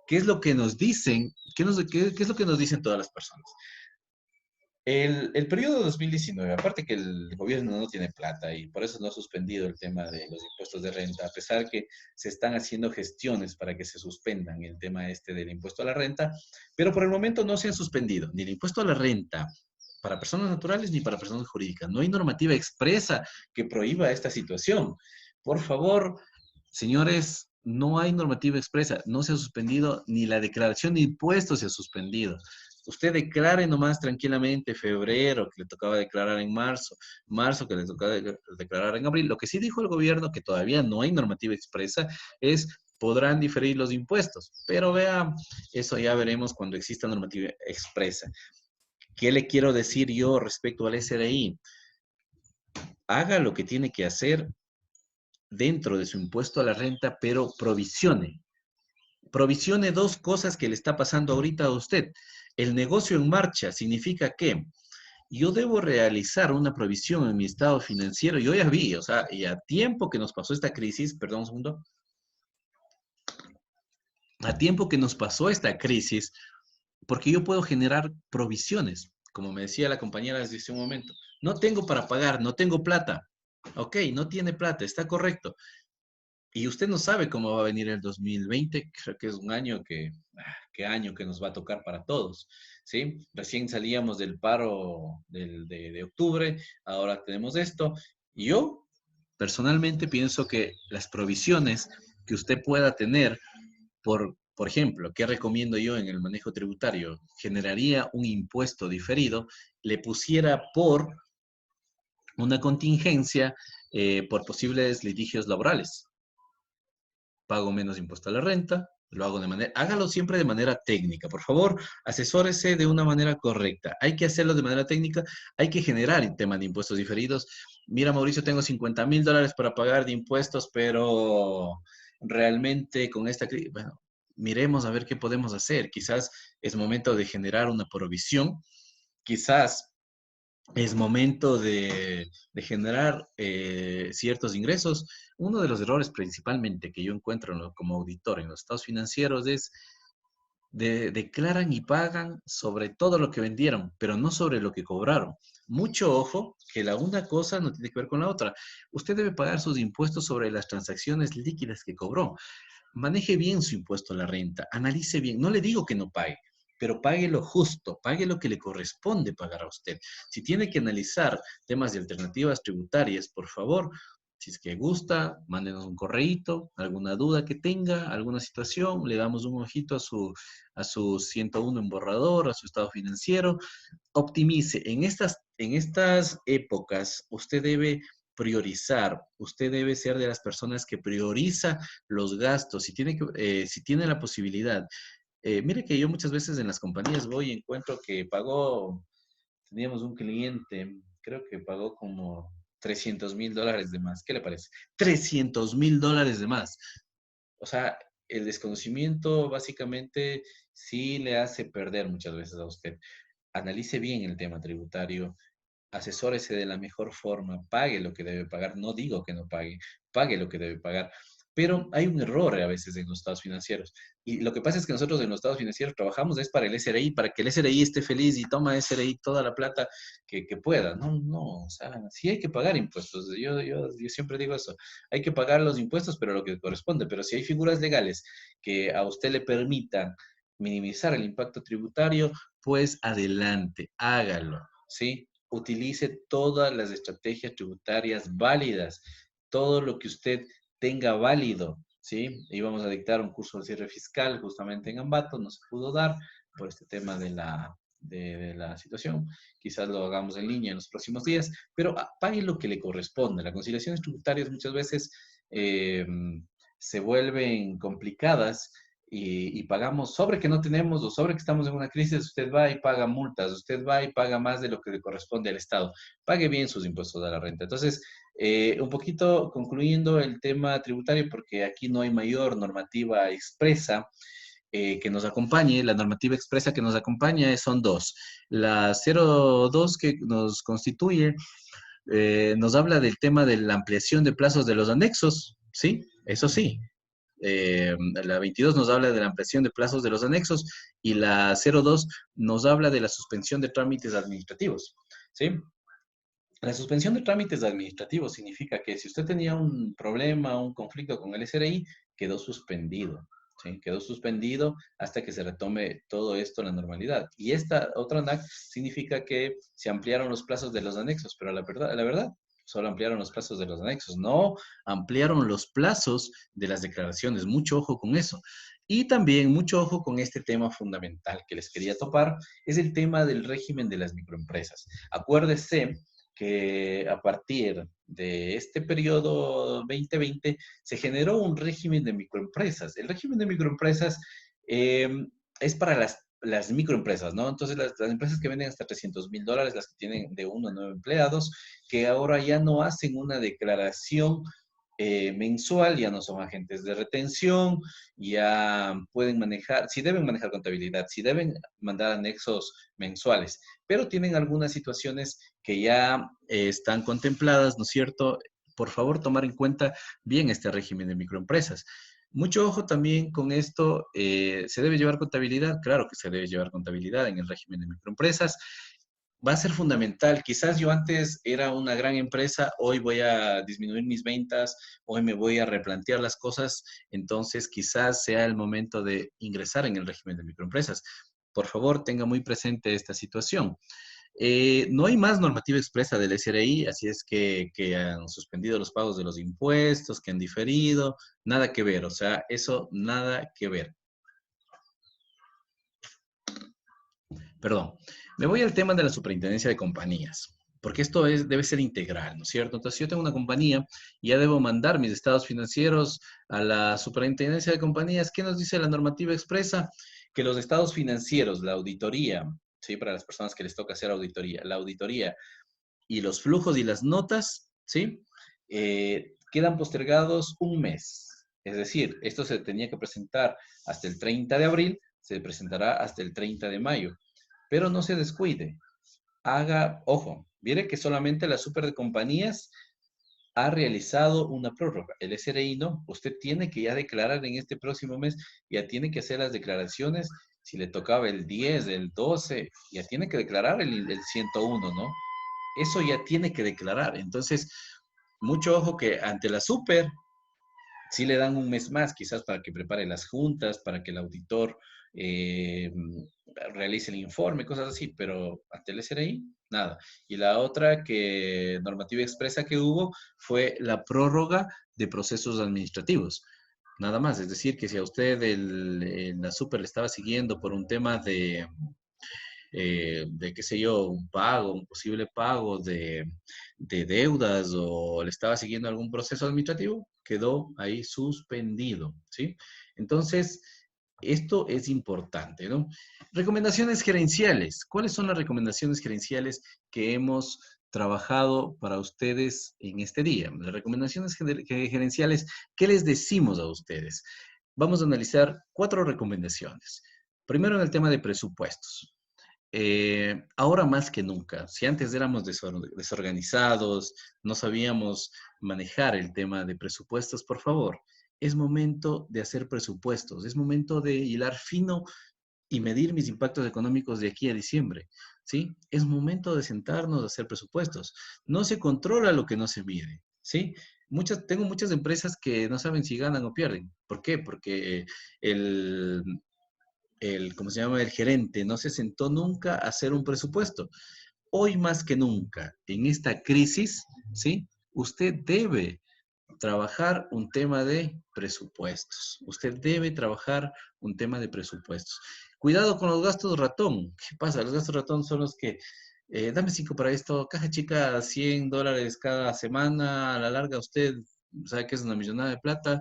¿Qué es lo que nos dicen? ¿Qué es lo que nos dicen todas las personas? El periodo 2019, aparte que el gobierno no tiene plata y por eso no ha suspendido el tema de los impuestos de renta, a pesar que se están haciendo gestiones para que se suspendan el tema este del impuesto a la renta, pero por el momento no se han suspendido ni el impuesto a la renta para personas naturales ni para personas jurídicas. No hay normativa expresa que prohíba esta situación. Por favor, señores, no hay normativa expresa, no se ha suspendido ni la declaración de impuestos se ha suspendido. Usted declare nomás tranquilamente febrero, que le tocaba declarar en marzo, marzo que le tocaba declarar en abril. Lo que sí dijo el gobierno, que todavía no hay normativa expresa, es podrán diferir los impuestos. Pero vea, eso ya veremos cuando exista normativa expresa. ¿Qué le quiero decir yo respecto al SRI? Haga lo que tiene que hacer dentro de su impuesto a la renta, pero provisione. Provisione dos cosas que le está pasando ahorita a usted. El negocio en marcha significa que yo debo realizar una provisión en mi estado financiero. Yo ya vi, o sea, y a tiempo que nos pasó esta crisis, perdón un segundo, a tiempo que nos pasó esta crisis, porque yo puedo generar provisiones, como me decía la compañera desde hace un momento. No tengo para pagar, no tengo plata. Ok, no tiene plata, está correcto. Y usted no sabe cómo va a venir el 2020, creo que es un año qué año que nos va a tocar para todos, ¿sí? Recién salíamos del paro de octubre, ahora tenemos esto. Y yo personalmente pienso que las provisiones que usted pueda tener, por ejemplo, ¿qué recomiendo yo en el manejo tributario? Generaría un impuesto diferido, le pusiera por una contingencia por posibles litigios laborales. Pago menos impuesto a la renta, lo hago hágalo siempre de manera técnica, por favor, asesórese de una manera correcta. Hay que hacerlo de manera técnica, hay que generar el tema de impuestos diferidos. Mira, Mauricio, tengo $50,000 para pagar de impuestos, pero realmente con esta crisis, bueno, miremos a ver qué podemos hacer. Quizás es momento de generar una provisión, quizás es momento de generar ciertos ingresos. Uno de los errores principalmente que yo encuentro como auditor en los estados financieros es declaran y pagan sobre todo lo que vendieron, pero no sobre lo que cobraron. Mucho ojo que la una cosa no tiene que ver con la otra. Usted debe pagar sus impuestos sobre las transacciones líquidas que cobró. Maneje bien su impuesto a la renta, analice bien. No le digo que no pague, pero pague lo justo, pague lo que le corresponde pagar a usted. Si tiene que analizar temas de alternativas tributarias, por favor, si es que gusta, mándenos un correíto, alguna duda que tenga, alguna situación, le damos un ojito a su 101 en borrador, a su estado financiero. Optimice. En estas épocas, usted debe priorizar, usted debe ser de las personas que prioriza los gastos, si tiene la posibilidad. Mire que yo muchas veces en las compañías voy y encuentro que teníamos un cliente, creo que pagó como $300,000 de más. ¿Qué le parece? $300,000 de más. O sea, el desconocimiento básicamente sí le hace perder muchas veces a usted. analice bien el tema tributario, asesórese de la mejor forma, pague lo que debe pagar, no digo que no pague, pague lo que debe pagar, pero hay un error a veces en los estados financieros. Y lo que pasa es que nosotros en los estados financieros trabajamos es para el SRI, para que el SRI esté feliz y toma SRI toda la plata que pueda. No, no, o sea, sí hay que pagar impuestos. Yo siempre digo eso, hay que pagar los impuestos, pero lo que corresponde. Pero si hay figuras legales que a usted le permitan minimizar el impacto tributario, pues adelante, hágalo, ¿sí? Utilice todas las estrategias tributarias válidas, todo lo que usted tenga válido, ¿sí? Íbamos a dictar un curso de cierre fiscal justamente en Ambato, no se pudo dar por este tema de la situación. Quizás lo hagamos en línea en los próximos días, pero pague lo que le corresponde. Las conciliaciones tributarias muchas veces eh, se vuelven complicadas y pagamos sobre que no tenemos o sobre que estamos en una crisis, usted va y paga multas, usted va y paga más de lo que le corresponde al Estado. Pague bien sus impuestos a la renta. Entonces, un poquito concluyendo el tema tributario, porque aquí no hay mayor normativa expresa que nos acompañe. La normativa expresa que nos acompaña son dos. La 02 que nos constituye nos habla del tema de la ampliación de plazos de los anexos, ¿sí? Eso sí, la 22 nos habla de la ampliación de plazos de los anexos y la 02 nos habla de la suspensión de trámites administrativos, ¿sí? La suspensión de trámites administrativos significa que si usted tenía un problema, un conflicto con el SRI, quedó suspendido, ¿sí? Quedó suspendido hasta que se retome todo esto a la normalidad. Y esta otra ANAC significa que se ampliaron los plazos de los anexos, pero la verdad, solo ampliaron los plazos de los anexos, no ampliaron los plazos de las declaraciones. Mucho ojo con eso. Y también mucho ojo con este tema fundamental que les quería topar, es el tema del régimen de las microempresas. Acuérdese que a partir de este periodo 2020 se generó un régimen de microempresas. El régimen de microempresas eh, es para las microempresas, ¿no? Entonces, las empresas que venden hasta $300,000, las que tienen de 1 a 9 empleados, que ahora ya no hacen una declaración mensual, ya no son agentes de retención, ya pueden manejar, si deben manejar contabilidad, si deben mandar anexos mensuales, pero tienen algunas situaciones que ya están contempladas, ¿no es cierto? Por favor, tomar en cuenta bien este régimen de microempresas. Mucho ojo también con esto. ¿Se debe llevar contabilidad? Claro que se debe llevar contabilidad en el régimen de microempresas. Va a ser fundamental. Quizás yo antes era una gran empresa, hoy voy a disminuir mis ventas, hoy me voy a replantear las cosas, entonces quizás sea el momento de ingresar en el régimen de microempresas. Por favor, tenga muy presente esta situación. No hay más normativa expresa del SRI, así es que han suspendido los pagos de los impuestos, que han diferido, nada que ver, o sea, eso nada que ver. Perdón, me voy al tema de la superintendencia de compañías, porque esto debe ser integral, ¿no es cierto? Entonces, si yo tengo una compañía y ya debo mandar mis estados financieros a la superintendencia de compañías. ¿Qué nos dice la normativa expresa? Que los estados financieros, la auditoría, ¿sí? Para las personas que les toca hacer auditoría, la auditoría y los flujos y las notas, ¿sí? Quedan postergados un mes. Es decir, esto se tenía que presentar hasta el 30 de abril, se presentará hasta el 30 de mayo. Pero no se descuide. Haga, ojo, mire que solamente la super de compañías ha realizado una prórroga. El SRI no. Usted tiene que ya declarar en este próximo mes, ya tiene que hacer las declaraciones. Si le tocaba el 10, el 12, ya tiene que declarar el 101, ¿no? Eso ya tiene que declarar. Entonces, mucho ojo que ante la super sí le dan un mes más, quizás para que prepare las juntas, para que el auditor eh, realice el informe, cosas así, pero ante el SRI, nada. Y la otra que normativa expresa que hubo fue la prórroga de procesos administrativos. Nada más, es decir, que si a usted en la super le estaba siguiendo por un tema de qué sé yo, un pago, un posible pago de deudas o le estaba siguiendo algún proceso administrativo, quedó ahí suspendido, ¿sí? Entonces, esto es importante, ¿no? Recomendaciones gerenciales. ¿Cuáles son las recomendaciones gerenciales que hemos trabajado para ustedes en este día? Las recomendaciones gerenciales, ¿qué les decimos a ustedes? Vamos a analizar 4 recomendaciones. Primero en el tema de presupuestos. ahora más que nunca, si antes éramos desorganizados, no sabíamos manejar el tema de presupuestos, por favor, es momento de hacer presupuestos, es momento de hilar fino y medir mis impactos económicos de aquí a diciembre, ¿sí? Es momento de sentarnos a hacer presupuestos. No se controla lo que no se mide, ¿sí? Tengo muchas empresas que no saben si ganan o pierden. ¿Por qué? Porque el, ¿cómo se llama? El gerente no se sentó nunca a hacer un presupuesto. Hoy más que nunca, en esta crisis, ¿sí? Usted debe trabajar un tema de presupuestos. Usted debe trabajar un tema de presupuestos. Cuidado con los gastos ratón. ¿Qué pasa? Los gastos ratón son los que, dame 5 para esto, caja chica, $100 cada semana, a la larga usted sabe que es una millonada de plata.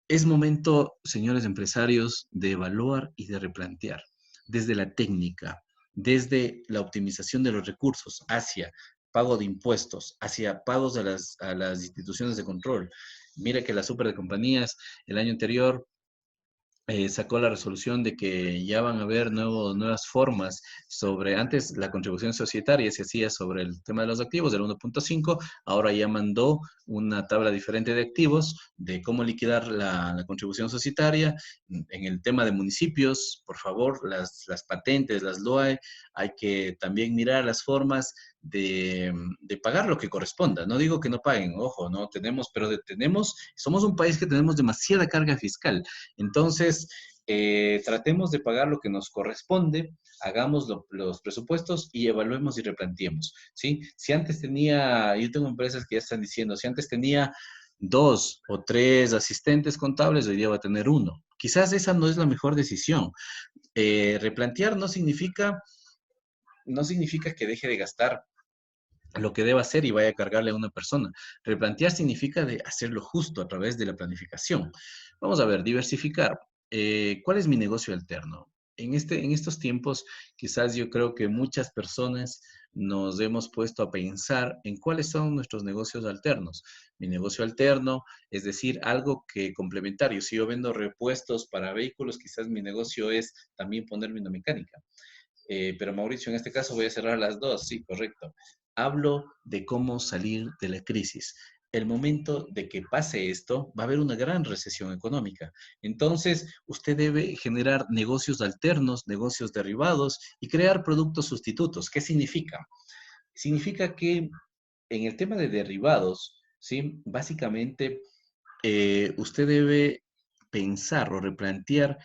Es momento, señores empresarios, de evaluar y de replantear desde la técnica, desde la optimización de los recursos hacia pago de impuestos, hacia pagos a las instituciones de control. Mire que la super de compañías el año anterior sacó la resolución de que ya van a haber nuevas formas sobre, antes la contribución societaria se hacía sobre el tema de los activos del 1.5, ahora ya mandó una tabla diferente de activos, de cómo liquidar la contribución societaria. En el tema de municipios, por favor, las patentes, las LOAE, hay que también mirar las formas de pagar lo que corresponda. No digo que no paguen, ojo, no tenemos, pero tenemos, somos un país que tenemos demasiada carga fiscal. Entonces, tratemos de pagar lo que nos corresponde, hagamos los presupuestos y evaluemos y replanteemos, ¿sí? Si antes tenía, yo tengo empresas que ya están diciendo, si antes tenía 2 o 3 asistentes contables, hoy día va a tener uno. Quizás esa no es la mejor decisión. Replantear no significa que deje de gastar lo que deba hacer y vaya a cargarle a una persona. Replantear significa de hacerlo justo a través de la planificación. Vamos a ver, diversificar. ¿Cuál es mi negocio alterno? En estos tiempos, quizás yo creo que muchas personas nos hemos puesto a pensar en cuáles son nuestros negocios alternos. Mi negocio alterno, es decir, algo que complementario. Si yo vendo repuestos para vehículos, quizás mi negocio es también ponerme una mecánica. Pero Mauricio, en este caso voy a cerrar las dos, sí, correcto. Hablo de cómo salir de la crisis. El momento de que pase esto, va a haber una gran recesión económica. Entonces, usted debe generar negocios alternos, negocios derivados y crear productos sustitutos. ¿Qué significa? Significa que en el tema de derivados, ¿sí? Básicamente, usted debe pensar o replantear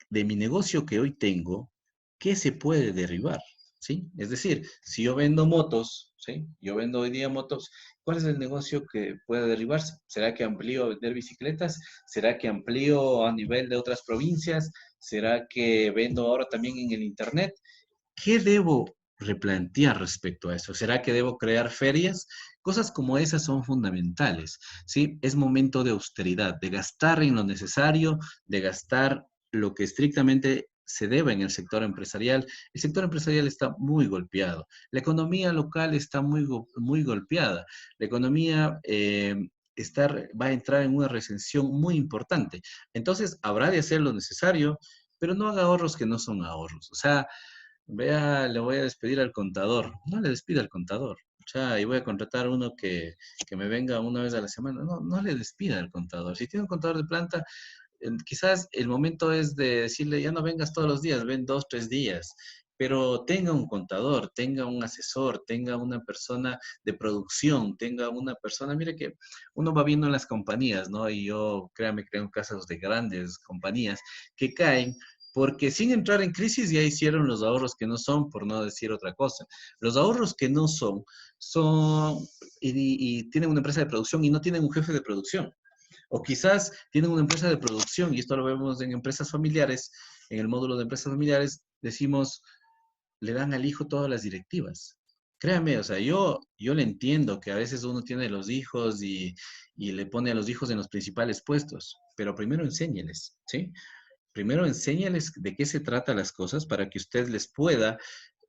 de mi negocio que hoy tengo, ¿qué se puede derribar? ¿Sí? Es decir, si yo vendo motos, ¿sí? Yo vendo hoy día motos, ¿cuál es el negocio que puede derribarse? ¿Será que amplío a vender bicicletas? ¿Será que amplío a nivel de otras provincias? ¿Será que vendo ahora también en el Internet? ¿Qué debo replantear respecto a eso? ¿Será que debo crear ferias? Cosas como esas son fundamentales, ¿sí? Es momento de austeridad, de gastar en lo necesario, de gastar lo que estrictamente se debe en el sector empresarial. El sector empresarial está muy golpeado. La economía local está muy golpeada. La economía va a entrar en una recesión muy importante. Entonces, habrá de hacer lo necesario, pero no haga ahorros que no son ahorros. O sea, vea, le voy a despedir al contador. No le despida al contador. O sea, y voy a contratar uno que me venga una vez a la semana. No, no le despida al contador. Si tiene un contador de planta, quizás el momento es de decirle, ya no vengas todos los días, ven 2, 3 días. Pero tenga un contador, tenga un asesor, tenga una persona de producción, tenga una persona, mire que uno va viendo en las compañías, ¿no? Y yo, créame, creo casos de grandes compañías que caen porque sin entrar en crisis ya hicieron los ahorros que no son, por no decir otra cosa. Los ahorros que no son, y tienen una empresa de producción y no tienen un jefe de producción. O quizás tienen una empresa de producción, y esto lo vemos en empresas familiares, en el módulo de empresas familiares, decimos, le dan al hijo todas las directivas. Créame, o sea, yo le entiendo que a veces uno tiene los hijos y le pone a los hijos en los principales puestos, pero primero enséñeles, ¿sí? Primero enséñales de qué se trata las cosas para que usted les pueda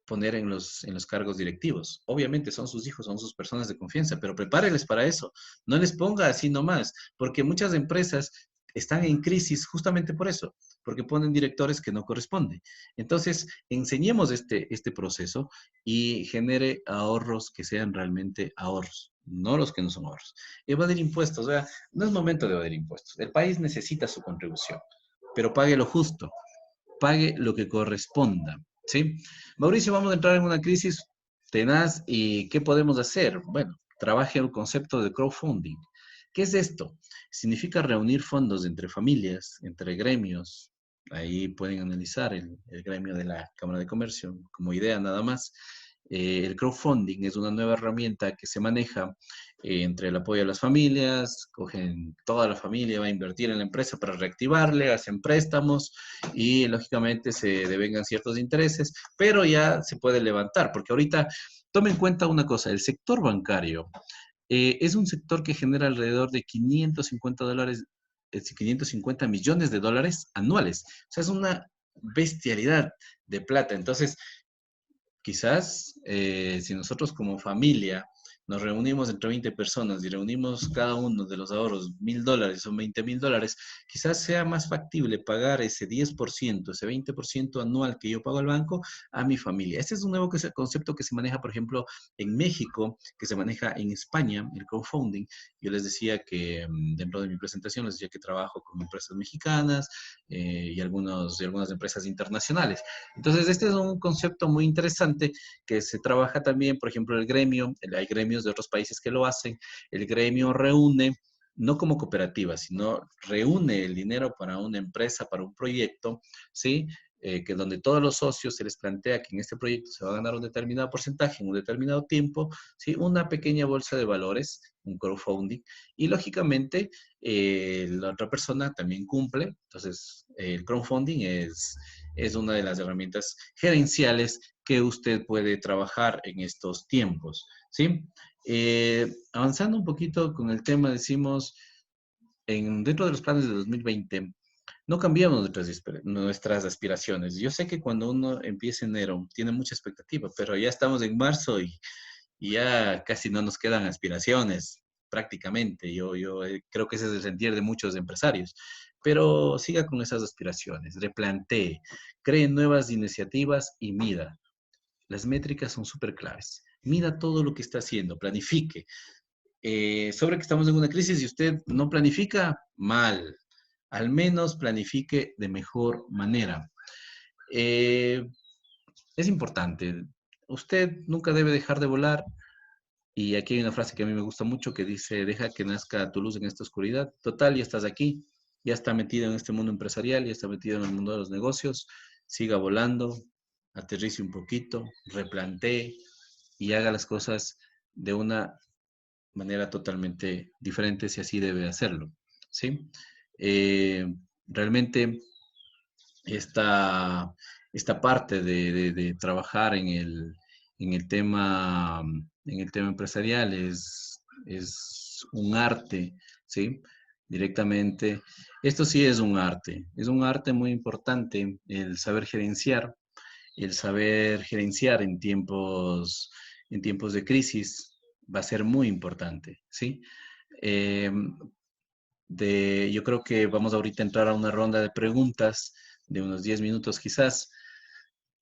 poner en los cargos directivos. Obviamente son sus hijos, son sus personas de confianza, pero prepáreles para eso. No les ponga así nomás, porque muchas empresas están en crisis justamente por eso, porque ponen directores que no corresponden. Entonces, enseñemos este proceso y genere ahorros que sean realmente ahorros, no los que no son ahorros. Evadir impuestos, o sea, no es momento de evadir impuestos. El país necesita su contribución, pero pague lo justo, pague lo que corresponda, ¿sí? Mauricio, vamos a entrar en una crisis tenaz y ¿qué podemos hacer? Bueno, trabaje el concepto de crowdfunding. ¿Qué es esto? Significa reunir fondos entre familias, entre gremios. Ahí pueden analizar el gremio de la Cámara de Comercio como idea nada más. El crowdfunding es una nueva herramienta que se maneja entre el apoyo a las familias, cogen toda la familia, va a invertir en la empresa para reactivarle, hacen préstamos y lógicamente se devengan ciertos intereses, pero ya se puede levantar, porque ahorita tome en cuenta una cosa, el sector bancario es un sector que genera alrededor de 550 dólares, 550 millones de dólares anuales. O sea, es una bestialidad de plata. Entonces, quizás si nosotros como familia nos reunimos entre 20 personas y reunimos cada uno de los ahorros $1,000, son $20,000, quizás sea más factible pagar ese 10%, ese 20% anual que yo pago al banco a mi familia. Este es un nuevo concepto que se maneja, por ejemplo, en México, que se maneja en España, el crowdfunding. Yo les decía que dentro de mi presentación les decía que trabajo con empresas mexicanas y algunas empresas internacionales. Entonces, este es un concepto muy interesante que se trabaja también, por ejemplo, el gremio, hay gremios de otros países que lo hacen, el gremio reúne, no como cooperativa, sino reúne el dinero para una empresa, para un proyecto, ¿sí? Que donde todos los socios se les plantea que en este proyecto se va a ganar un determinado porcentaje en un determinado tiempo, ¿sí? Una pequeña bolsa de valores, un crowdfunding, y lógicamente la otra persona también cumple. Entonces, el crowdfunding es una de las herramientas gerenciales que usted puede trabajar en estos tiempos, ¿sí? Avanzando un poquito con el tema, decimos, dentro de los planes de 2020, no cambiamos nuestras aspiraciones. Yo sé que cuando uno empieza enero tiene mucha expectativa, pero ya estamos en marzo y ya casi no nos quedan aspiraciones, prácticamente. Yo creo que ese es el sentir de muchos empresarios. Pero siga con esas aspiraciones, replantee, cree nuevas iniciativas y mida. Las métricas son súper claves. Mida todo lo que está haciendo, planifique. Sobre que estamos en una crisis y usted no planifica, mal. Al menos planifique de mejor manera. Eh, es importante. Usted nunca debe dejar de volar. Y aquí hay una frase que a mí me gusta mucho que dice, deja que nazca tu luz en esta oscuridad. Total, ya estás aquí, ya está metido en este mundo empresarial, ya está metido en el mundo de los negocios. Siga volando, aterrice un poquito, replantee y haga las cosas de una manera totalmente diferente si así debe hacerlo, ¿sí? Eh, realmente esta, esta parte de trabajar en el tema empresarial es un arte, ¿sí? Directamente. Esto sí es un arte muy importante el saber gerenciar en tiempos de crisis va a ser muy importante, ¿sí? Eh, yo creo que vamos ahorita a entrar a una ronda de preguntas de unos 10 minutos quizás.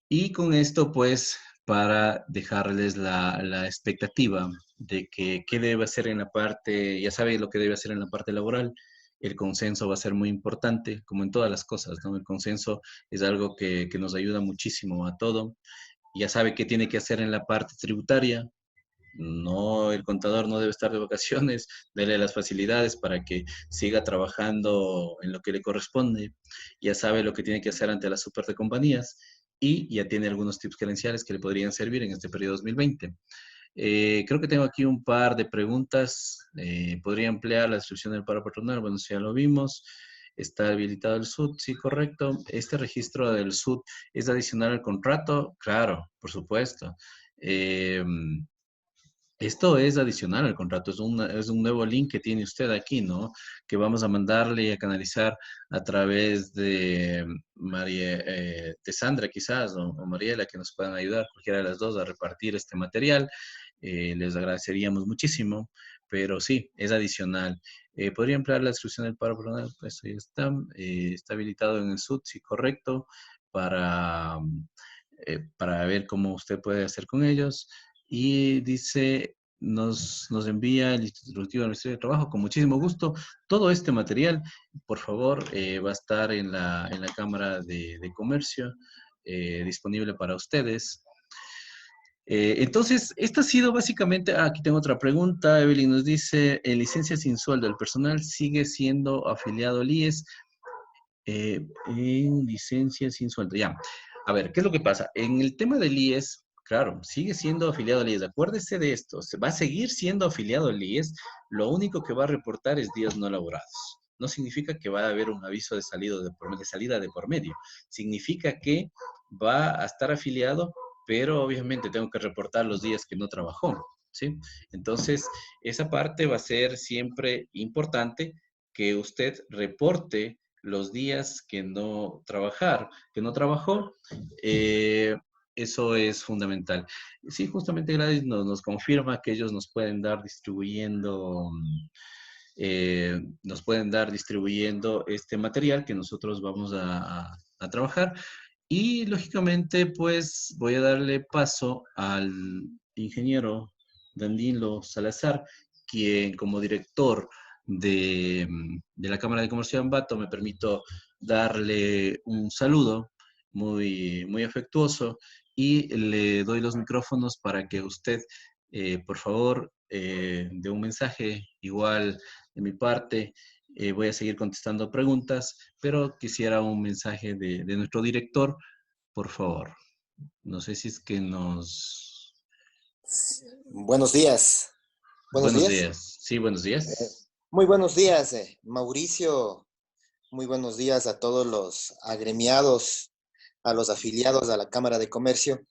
Y con esto, pues, para dejarles la expectativa de que qué debe hacer en la parte, ya sabe lo que debe hacer en la parte laboral, el consenso va a ser muy importante, como en todas las cosas, ¿no? El consenso es algo que nos ayuda muchísimo a todo. Ya sabe qué tiene que hacer en la parte tributaria, no, el contador no debe estar de vacaciones, dele las facilidades para que siga trabajando en lo que le corresponde. Ya sabe lo que tiene que hacer ante las super de compañías y ya tiene algunos tips gerenciales que le podrían servir en este periodo 2020. Creo que tengo aquí un par de preguntas. ¿Podría emplear la descripción del paro patronal? Bueno, si ya lo vimos. ¿Está habilitado el SUT? Sí, correcto. ¿Este registro del SUT es adicional al contrato? Claro, por supuesto. Eh, esto es adicional al contrato, es un nuevo link que tiene usted aquí, ¿no? Que vamos a mandarle y a canalizar a través de de Sandra quizás, o Mariela, que nos puedan ayudar, cualquiera de las dos, a repartir este material. Les agradeceríamos muchísimo pero sí, es adicional. ¿Podría emplear la descripción del paro personal? Pues ahí está, está habilitado en el SUT, sí, correcto, para ver cómo usted puede hacer con ellos. Y dice, nos envía el instructivo del Ministerio de Trabajo con muchísimo gusto. Todo este material, por favor, va a estar en la Cámara de Comercio, disponible para ustedes. Entonces, esta ha sido básicamente, aquí tengo otra pregunta, Evelyn nos dice, en licencia sin sueldo, ¿el personal sigue siendo afiliado al IES? En licencia sin sueldo, ya. A ver, ¿qué es lo que pasa? En el tema del IES, claro, sigue siendo afiliado al IES. Acuérdese de esto, se va a seguir siendo afiliado al IES, lo único que va a reportar es días no laborados. No significa que va a haber un aviso de salida de por medio. Significa que va a estar afiliado, pero obviamente tengo que reportar los días que no trabajó, ¿sí? Entonces, esa parte va a ser siempre importante que usted reporte los días que no trabajó, eh, eso es fundamental. Sí, justamente Gladys nos confirma que ellos nos pueden dar distribuyendo este material que nosotros vamos a trabajar. Y lógicamente, pues voy a darle paso al ingeniero Danilo Salazar, quien como director de la Cámara de Comercio de Ambato me permito darle un saludo muy afectuoso y le doy los micrófonos para que usted, por favor, dé un mensaje igual de mi parte. Voy a seguir contestando preguntas, pero quisiera un mensaje de nuestro director, por favor. No sé si es que nos... Buenos días. Buenos Buenos días. días. Sí, buenos días. Muy buenos días, Mauricio. Muy buenos días a todos los agremiados, a los afiliados a la Cámara de Comercio.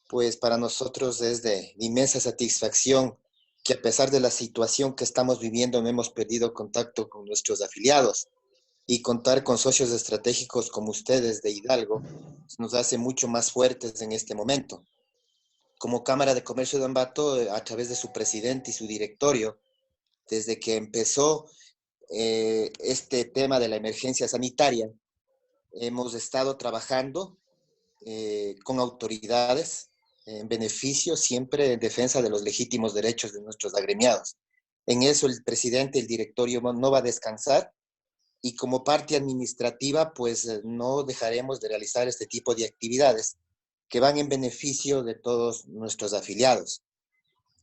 Pues para nosotros es de inmensa satisfacción que a pesar de la situación que estamos viviendo no hemos perdido contacto con nuestros afiliados y contar con socios estratégicos como ustedes de Hidalgo nos hace mucho más fuertes en este momento. Como Cámara de Comercio de Ambato, a través de su presidente y su directorio, desde que empezó este tema de la emergencia sanitaria, hemos estado trabajando con autoridades en beneficio siempre en defensa de los legítimos derechos de nuestros agremiados. En eso el presidente, el directorio no va a descansar y como parte administrativa, pues no dejaremos de realizar este tipo de actividades que van en beneficio de todos nuestros afiliados.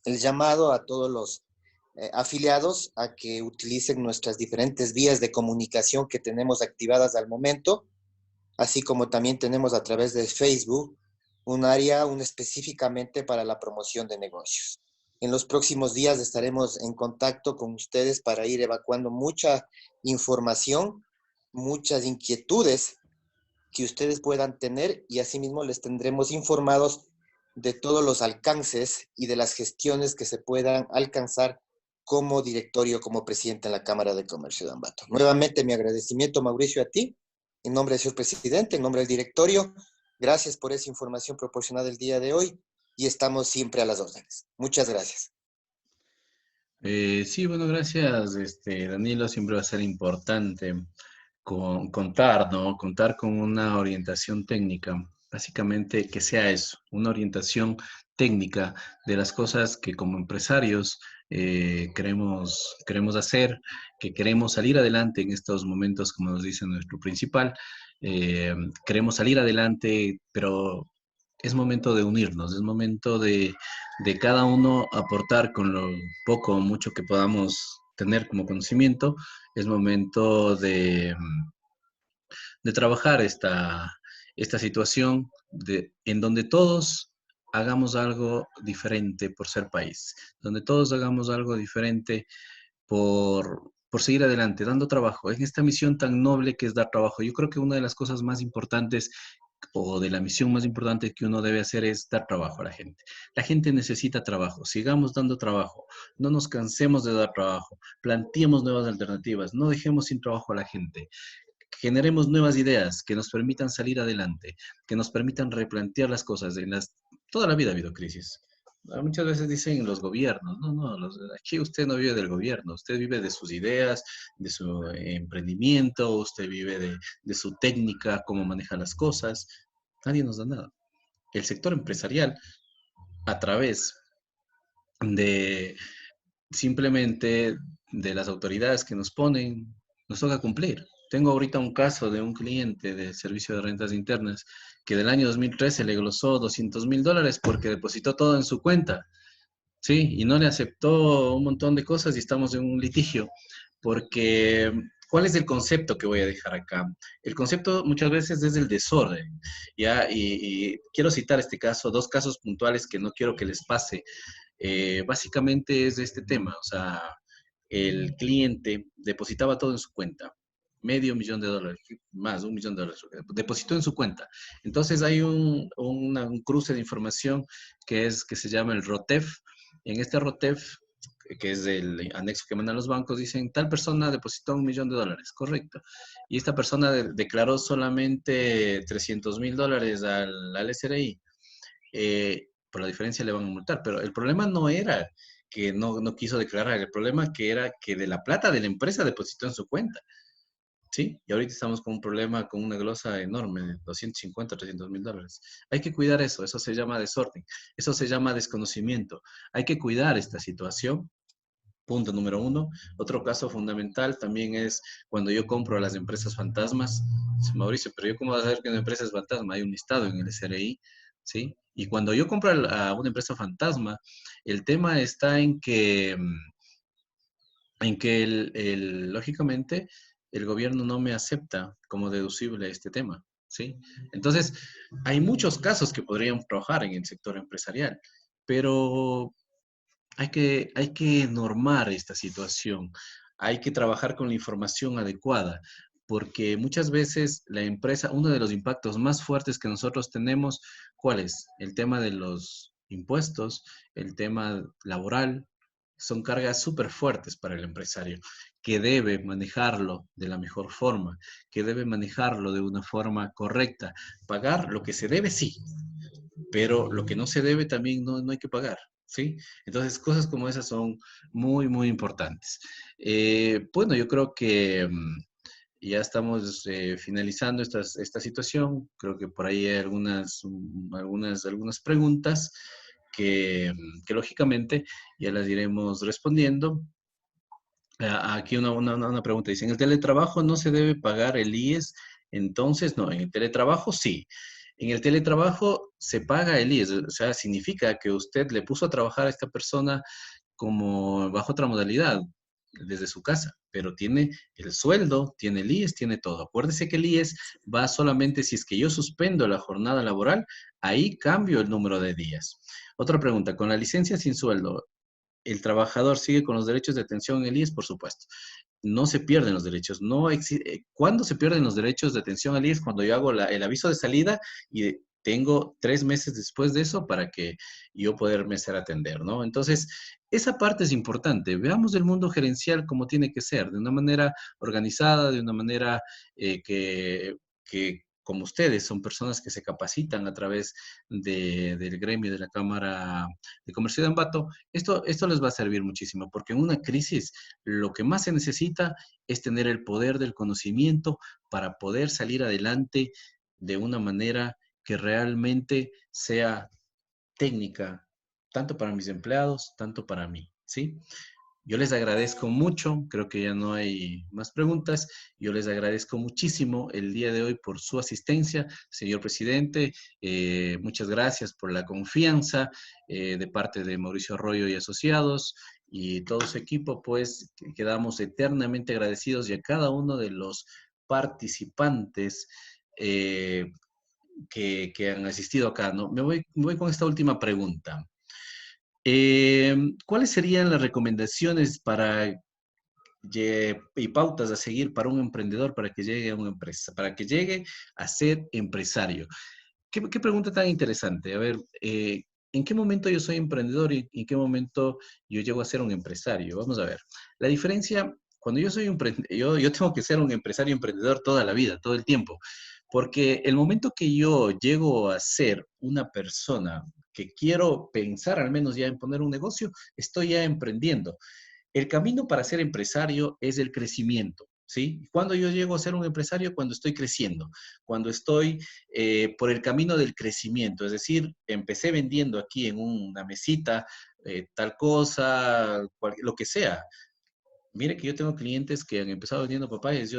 El llamado a todos los afiliados a que utilicen nuestras diferentes vías de comunicación que tenemos activadas al momento, así como también tenemos a través de Facebook un área específicamente para la promoción de negocios. En los próximos días estaremos en contacto con ustedes para ir evacuando mucha información, muchas inquietudes que ustedes puedan tener y asimismo les tendremos informados de todos los alcances y de las gestiones que se puedan alcanzar como directorio, como presidente en la Cámara de Comercio de Ambato. Nuevamente mi agradecimiento, Mauricio, a ti, en nombre del señor presidente, en nombre del directorio. Gracias por esa información proporcionada el día de hoy y estamos siempre a las órdenes. Muchas gracias. Sí, bueno, gracias, Danilo. Siempre va a ser importante contar, ¿no? Contar con una orientación técnica. Básicamente que sea eso, una orientación técnica de las cosas que como empresarios queremos hacer, que queremos salir adelante en estos momentos, como nos dice nuestro principal. Queremos salir adelante, pero es momento de unirnos, es momento de cada uno aportar con lo poco o mucho que podamos tener como conocimiento. Es momento de trabajar esta situación en donde todos hagamos algo diferente por ser país, donde todos hagamos algo diferente por seguir adelante, dando trabajo, en esta misión tan noble que es dar trabajo. Yo creo que una de las cosas más importantes o de la misión más importante que uno debe hacer es dar trabajo a la gente. La gente necesita trabajo, sigamos dando trabajo, no nos cansemos de dar trabajo, planteemos nuevas alternativas, no dejemos sin trabajo a la gente. Generemos nuevas ideas que nos permitan salir adelante, que nos permitan replantear las cosas. Toda la vida ha habido crisis. Muchas veces dicen los gobiernos, no, no, aquí usted no vive del gobierno, usted vive de sus ideas, de su emprendimiento, usted vive de su técnica, cómo maneja las cosas. Nadie nos da nada. El sector empresarial, a través de simplemente de las autoridades que nos ponen, nos toca cumplir. Tengo ahorita un caso de un cliente del Servicio de Rentas Internas que del año 2013 le glosó $200,000 porque depositó todo en su cuenta. Sí, y no le aceptó un montón de cosas y estamos en un litigio, porque ¿cuál es el concepto que voy a dejar acá? El concepto muchas veces es el desorden, ¿ya? Y quiero citar este caso, dos casos puntuales que no quiero que les pase. Básicamente es de este tema, o sea, el cliente depositaba todo en su cuenta, $500,000, más de $1,000,000, depositó en su cuenta. Entonces hay un cruce de información que se llama el ROTEF. En este ROTEF, que es el anexo que mandan los bancos, dicen, tal persona depositó $1,000,000, correcto. Y esta persona declaró solamente $300,000 al SRI. Por la diferencia le van a multar, pero el problema no era que no quiso declarar, el problema que era que de la plata de la empresa depositó en su cuenta, ¿sí? Y ahorita estamos con un problema, con una glosa enorme de 250, $300,000. Hay que cuidar eso se llama desorden, eso se llama desconocimiento. Hay que cuidar esta situación. Punto número uno. Otro caso fundamental también es cuando yo compro a las empresas fantasmas. Dice, Mauricio, pero yo cómo voy a saber que una empresa es fantasma? Hay un listado en el SRI, ¿sí? Y cuando yo compro a una empresa fantasma, el tema está en que lógicamente el gobierno no me acepta como deducible este tema, ¿sí? Entonces, hay muchos casos que podrían trabajar en el sector empresarial, pero hay que normar esta situación, hay que trabajar con la información adecuada, porque muchas veces la empresa, uno de los impactos más fuertes que nosotros tenemos, ¿cuál es? El tema de los impuestos, el tema laboral, son cargas súper fuertes para el empresario, que debe manejarlo de la mejor forma, que debe manejarlo de una forma correcta. Pagar lo que se debe, sí, pero lo que no se debe también no hay que pagar, ¿sí? Entonces, cosas como esas son muy, muy importantes. Bueno, yo creo que ya estamos finalizando esta situación. Creo que por ahí hay algunas preguntas que lógicamente ya las iremos respondiendo. Aquí una pregunta dice, ¿en el teletrabajo no se debe pagar el IES? Entonces, no, en el teletrabajo sí. En el teletrabajo se paga el IES, o sea, significa que usted le puso a trabajar a esta persona como bajo otra modalidad, desde su casa, pero tiene el sueldo, tiene el IES, tiene todo. Acuérdese que el IES va solamente si es que yo suspendo la jornada laboral, ahí cambio el número de días. Otra pregunta, con la licencia sin sueldo, ¿el trabajador sigue con los derechos de atención en el IES? Por supuesto. No se pierden los derechos. ¿Cuándo se pierden los derechos de atención al IES? Cuando yo hago el aviso de salida y tengo 3 meses después de eso para que yo poderme hacer atender, ¿no? Entonces, esa parte es importante. Veamos el mundo gerencial como tiene que ser, de una manera organizada, de una manera que como ustedes, son personas que se capacitan a través del gremio de la Cámara de Comercio de Ambato, esto les va a servir muchísimo, porque en una crisis lo que más se necesita es tener el poder del conocimiento para poder salir adelante de una manera que realmente sea técnica, tanto para mis empleados, tanto para mí, ¿sí? Yo les agradezco mucho, creo que ya no hay más preguntas. Yo les agradezco muchísimo el día de hoy por su asistencia, señor presidente. Muchas gracias por la confianza de parte de Mauricio Arroyo y Asociados y todo su equipo, pues quedamos eternamente agradecidos y a cada uno de los participantes que han asistido acá, ¿no? Me voy con esta última pregunta. ¿Cuáles serían las recomendaciones y pautas a seguir para un emprendedor para que llegue a una empresa, para que llegue a ser empresario? ¿Qué pregunta tan interesante? A ver, ¿en qué momento yo soy emprendedor y en qué momento yo llego a ser un empresario? Vamos a ver. La diferencia, cuando yo soy yo tengo que ser un empresario emprendedor toda la vida, todo el tiempo, porque el momento que yo llego a ser una persona que quiero pensar al menos ya en poner un negocio, estoy ya emprendiendo. El camino para ser empresario es el crecimiento, ¿sí? Cuando yo llego a ser un empresario, cuando estoy creciendo, cuando estoy por el camino del crecimiento, es decir, empecé vendiendo aquí en una mesita tal cosa, lo que sea. Mire que yo tengo clientes que han empezado vendiendo papayas,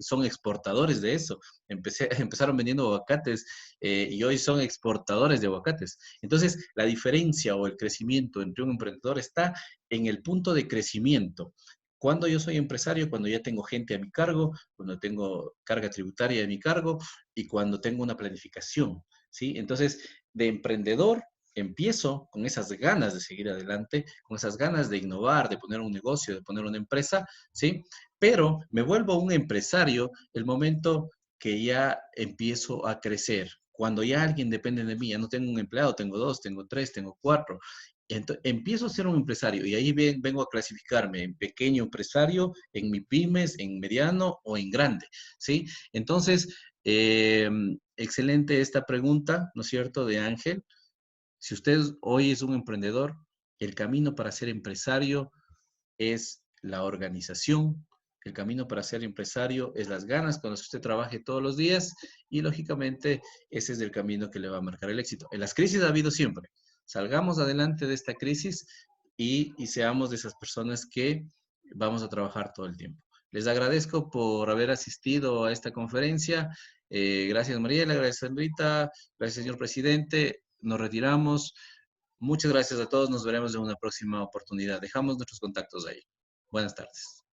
son exportadores de eso. Empezaron vendiendo aguacates y hoy son exportadores de aguacates. Entonces, la diferencia o el crecimiento entre un emprendedor está en el punto de crecimiento. Cuando yo soy empresario, cuando ya tengo gente a mi cargo, cuando tengo carga tributaria a mi cargo y cuando tengo una planificación, ¿sí? Entonces, de emprendedor empiezo con esas ganas de seguir adelante, con esas ganas de innovar, de poner un negocio, de poner una empresa, ¿sí? Pero me vuelvo un empresario el momento que ya empiezo a crecer. Cuando ya alguien depende de mí, ya no tengo un empleado, tengo dos, tengo tres, tengo cuatro. Entonces, empiezo a ser un empresario y ahí vengo a clasificarme en pequeño empresario, en mi pymes, en mediano o en grande, ¿sí? Entonces, excelente esta pregunta, ¿no es cierto?, de Ángel. Si usted hoy es un emprendedor, el camino para ser empresario es la organización, el camino para ser empresario es las ganas con las que usted trabaje todos los días y lógicamente ese es el camino que le va a marcar el éxito. En las crisis ha habido siempre. Salgamos adelante de esta crisis y seamos de esas personas que vamos a trabajar todo el tiempo. Les agradezco por haber asistido a esta conferencia. Gracias Mariela, gracias Sandrita, gracias señor presidente. Nos retiramos. Muchas gracias a todos. Nos veremos en una próxima oportunidad. Dejamos nuestros contactos ahí. Buenas tardes.